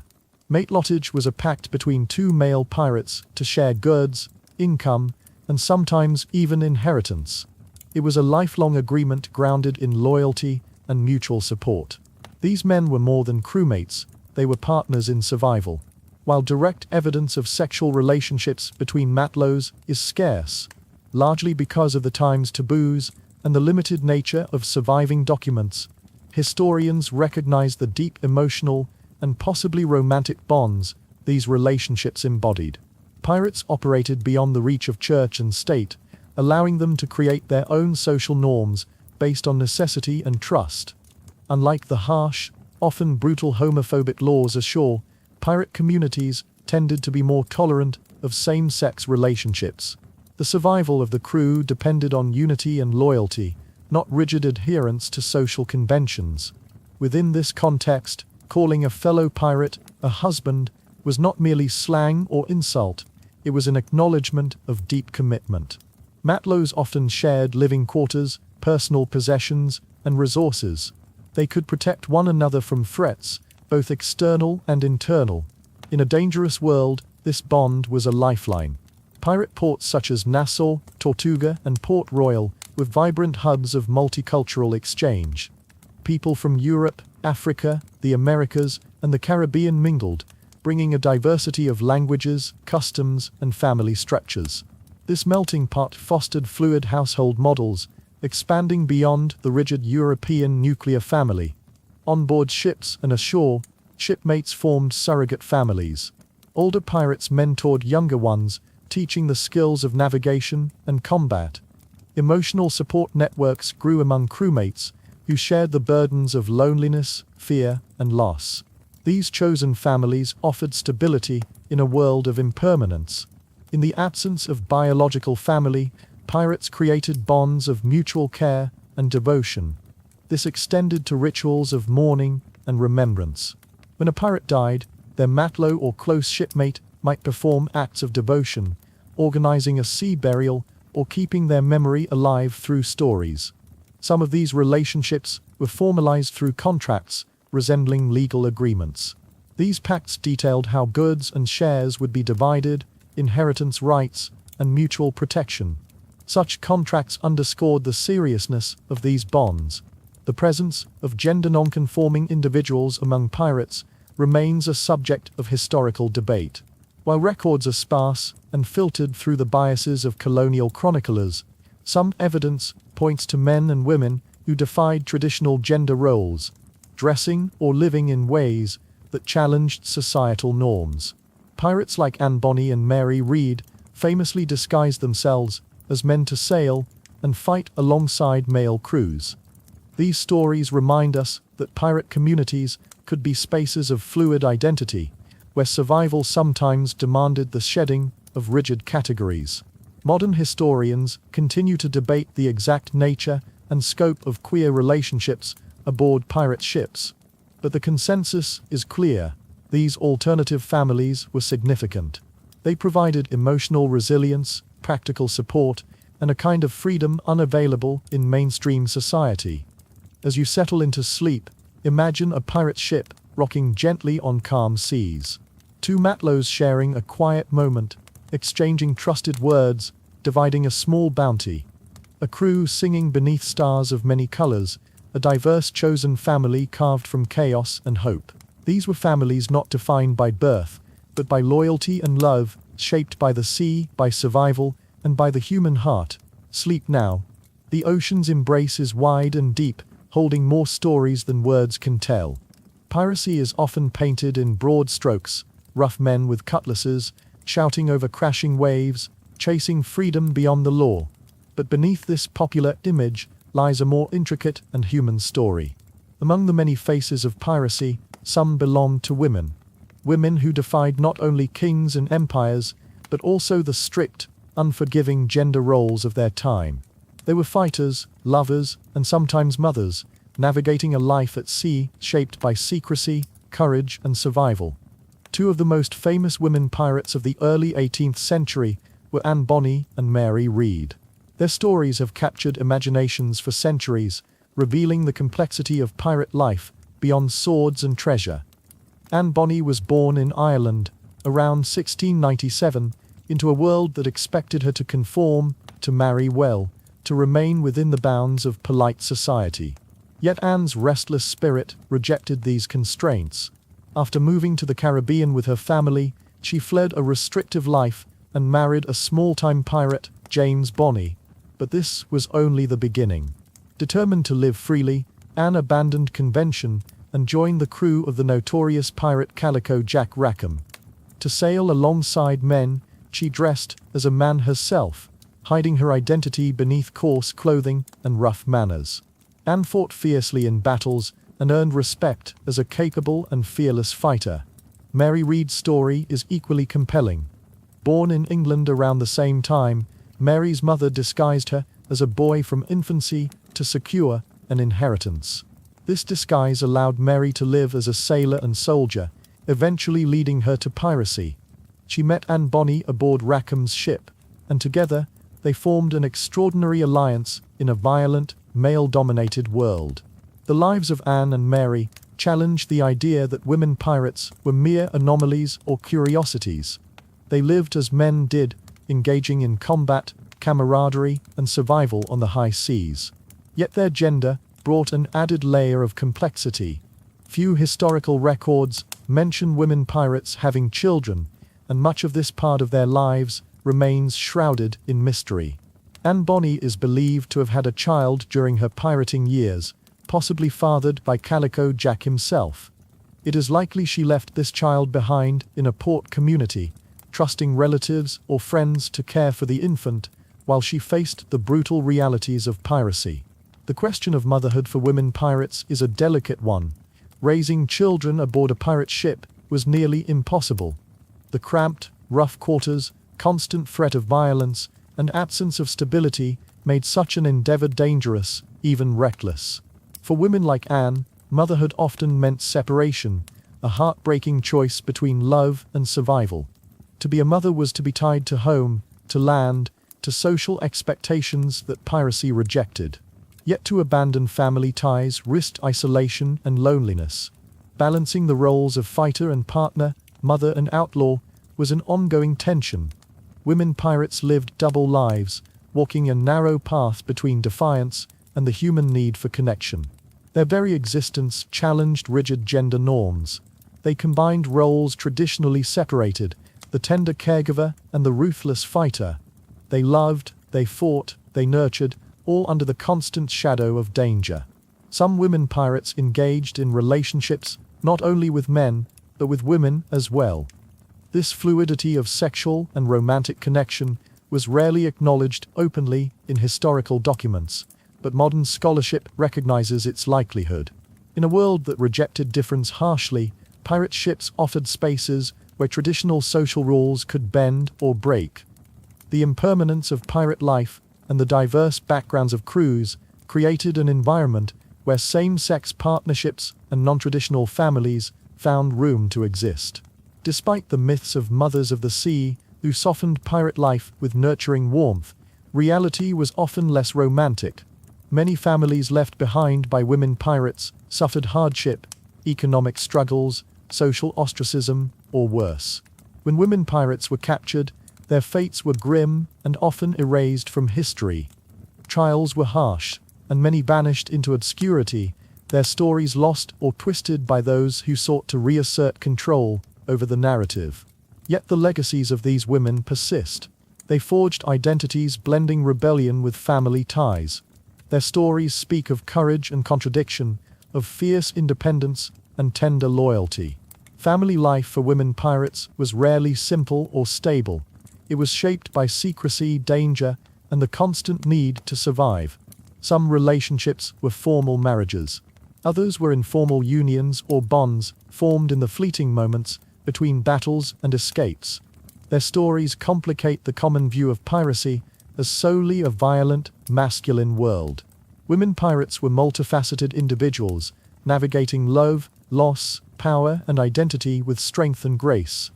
Matelottage was a pact between two male pirates to share goods, income, and sometimes even inheritance. It was a lifelong agreement grounded in loyalty and mutual support. These men were more than crewmates, they were partners in survival. While direct evidence of sexual relationships between matelots is scarce, largely because of the time's taboos and the limited nature of surviving documents, historians recognize the deep emotional and possibly romantic bonds these relationships embodied. Pirates operated beyond the reach of church and state, allowing them to create their own social norms based on necessity and trust. Unlike the harsh, often brutal homophobic laws ashore, pirate communities tended to be more tolerant of same-sex relationships. The survival of the crew depended on unity and loyalty, not rigid adherence to social conventions. Within this context, calling a fellow pirate a husband was not merely slang or insult, it was an acknowledgement of deep commitment. Matelots often shared living quarters, personal possessions, and resources. They could protect one another from threats, both external and internal. In a dangerous world, this bond was a lifeline. Pirate ports such as Nassau, Tortuga, and Port Royal were vibrant hubs of multicultural exchange. People from Europe, Africa, the Americas, and the Caribbean mingled, bringing a diversity of languages, customs, and family structures. This melting pot fostered fluid household models, expanding beyond the rigid European nuclear family. On board ships and ashore, shipmates formed surrogate families. Older pirates mentored younger ones, teaching the skills of navigation and combat. Emotional support networks grew among crewmates, who shared the burdens of loneliness, fear, and loss. These chosen families offered stability in a world of impermanence. In the absence of biological family, pirates created bonds of mutual care and devotion. This extended to rituals of mourning and remembrance. When a pirate died, their matelot or close shipmate might perform acts of devotion, organizing a sea burial or keeping their memory alive through stories. Some of these relationships were formalized through contracts, resembling legal agreements. These pacts detailed how goods and shares would be divided, inheritance rights, and mutual protection. Such contracts underscored the seriousness of these bonds. The presence of gender non-conforming individuals among pirates remains a subject of historical debate. While records are sparse and filtered through the biases of colonial chroniclers, some evidence points to men and women who defied traditional gender roles, dressing or living in ways that challenged societal norms. Pirates like Anne Bonny and Mary Read famously disguised themselves as men to sail and fight alongside male crews. These stories remind us that pirate communities could be spaces of fluid identity, where survival sometimes demanded the shedding of rigid categories. Modern historians continue to debate the exact nature and scope of queer relationships aboard pirate ships, but the consensus is clear: these alternative families were significant. They provided emotional resilience, practical support, and a kind of freedom unavailable in mainstream society. As you settle into sleep, imagine a pirate ship rocking gently on calm seas. Two matelots sharing a quiet moment, exchanging trusted words, dividing a small bounty. A crew singing beneath stars of many colors, a diverse chosen family carved from chaos and hope. These were families not defined by birth, but by loyalty and love, shaped by the sea, by survival, and by the human heart. Sleep now. The ocean's embrace is wide and deep, holding more stories than words can tell. Piracy is often painted in broad strokes, rough men with cutlasses, shouting over crashing waves, chasing freedom beyond the law. But beneath this popular image lies a more intricate and human story. Among the many faces of piracy, some belonged to women. Women who defied not only kings and empires, but also the strict, unforgiving gender roles of their time. They were fighters, lovers, and sometimes mothers, navigating a life at sea shaped by secrecy, courage, and survival. Two of the most famous women pirates of the early 18th century were Anne Bonny and Mary Read. Their stories have captured imaginations for centuries, revealing the complexity of pirate life beyond swords and treasure. Anne Bonny was born in Ireland around 1697 into a world that expected her to conform, to marry well, to remain within the bounds of polite society. Yet Anne's restless spirit rejected these constraints. After moving to the Caribbean with her family, she fled a restrictive life and married a small-time pirate, James Bonny. But this was only the beginning. Determined to live freely, Anne abandoned convention and joined the crew of the notorious pirate Calico Jack Rackham. To sail alongside men, she dressed as a man herself, hiding her identity beneath coarse clothing and rough manners. Anne fought fiercely in battles and earned respect as a capable and fearless fighter. Mary Read's story is equally compelling. Born in England around the same time, Mary's mother disguised her as a boy from infancy to secure an inheritance. This disguise allowed Mary to live as a sailor and soldier, eventually leading her to piracy. She met Anne Bonny aboard Rackham's ship, and together they formed an extraordinary alliance in a violent, male-dominated world. The lives of Anne and Mary challenged the idea that women pirates were mere anomalies or curiosities. They lived as men did, engaging in combat, camaraderie, and survival on the high seas. Yet their gender brought an added layer of complexity. Few historical records mention women pirates having children, and much of this part of their lives remains shrouded in mystery. Anne Bonny is believed to have had a child during her pirating years, possibly fathered by Calico Jack himself. It is likely she left this child behind in a port community, trusting relatives or friends to care for the infant, while she faced the brutal realities of piracy. The question of motherhood for women pirates is a delicate one. Raising children aboard a pirate ship was nearly impossible. The cramped, rough quarters, constant threat of violence, and absence of stability made such an endeavor dangerous, even reckless. For women like Anne, motherhood often meant separation, a heartbreaking choice between love and survival. To be a mother was to be tied to home, to land, to social expectations that piracy rejected. Yet to abandon family ties risked isolation and loneliness. Balancing the roles of fighter and partner, mother and outlaw, was an ongoing tension. Women pirates lived double lives, walking a narrow path between defiance and the human need for connection. Their very existence challenged rigid gender norms. They combined roles traditionally separated, the tender caregiver and the ruthless fighter. They loved, they fought, they nurtured, all under the constant shadow of danger. Some women pirates engaged in relationships not only with men, but with women as well. This fluidity of sexual and romantic connection was rarely acknowledged openly in historical documents, but modern scholarship recognizes its likelihood. In a world that rejected difference harshly, pirate ships offered spaces where traditional social rules could bend or break. The impermanence of pirate life and the diverse backgrounds of crews created an environment where same-sex partnerships and non-traditional families found room to exist. Despite the myths of mothers of the sea who softened pirate life with nurturing warmth, reality was often less romantic. Many families left behind by women pirates suffered hardship, economic struggles, social ostracism, or worse. When women pirates were captured, their fates were grim and often erased from history. Trials were harsh, and many banished into obscurity, their stories lost or twisted by those who sought to reassert control over the narrative. Yet the legacies of these women persist. They forged identities blending rebellion with family ties. Their stories speak of courage and contradiction, of fierce independence and tender loyalty. Family life for women pirates was rarely simple or stable. It was shaped by secrecy, danger, and the constant need to survive. Some relationships were formal marriages. Others were informal unions or bonds formed in the fleeting moments between battles and escapes. Their stories complicate the common view of piracy as solely a violent, masculine world. Women pirates were multifaceted individuals, navigating love, loss, power, and identity with strength and grace.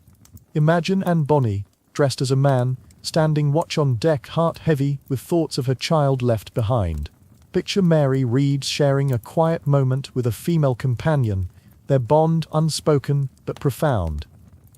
Imagine Anne Bonny, dressed as a man, standing watch on deck, heart heavy with thoughts of her child left behind. Picture Mary Read sharing a quiet moment with a female companion, their bond unspoken but profound.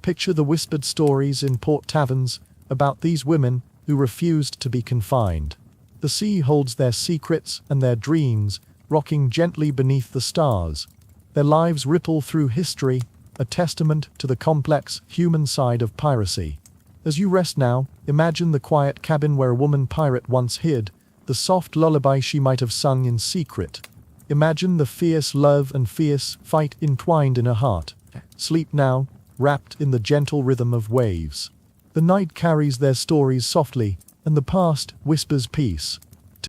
Picture the whispered stories in port taverns about these women who refused to be confined. The sea holds their secrets and their dreams, rocking gently beneath the stars. Their lives ripple through history, a testament to the complex human side of piracy. As you rest now, imagine the quiet cabin where a woman pirate once hid, the soft lullaby she might have sung in secret. Imagine the fierce love and fierce fight entwined in her heart. Sleep now, wrapped in the gentle rhythm of waves. The night carries their stories softly, and the past whispers peace.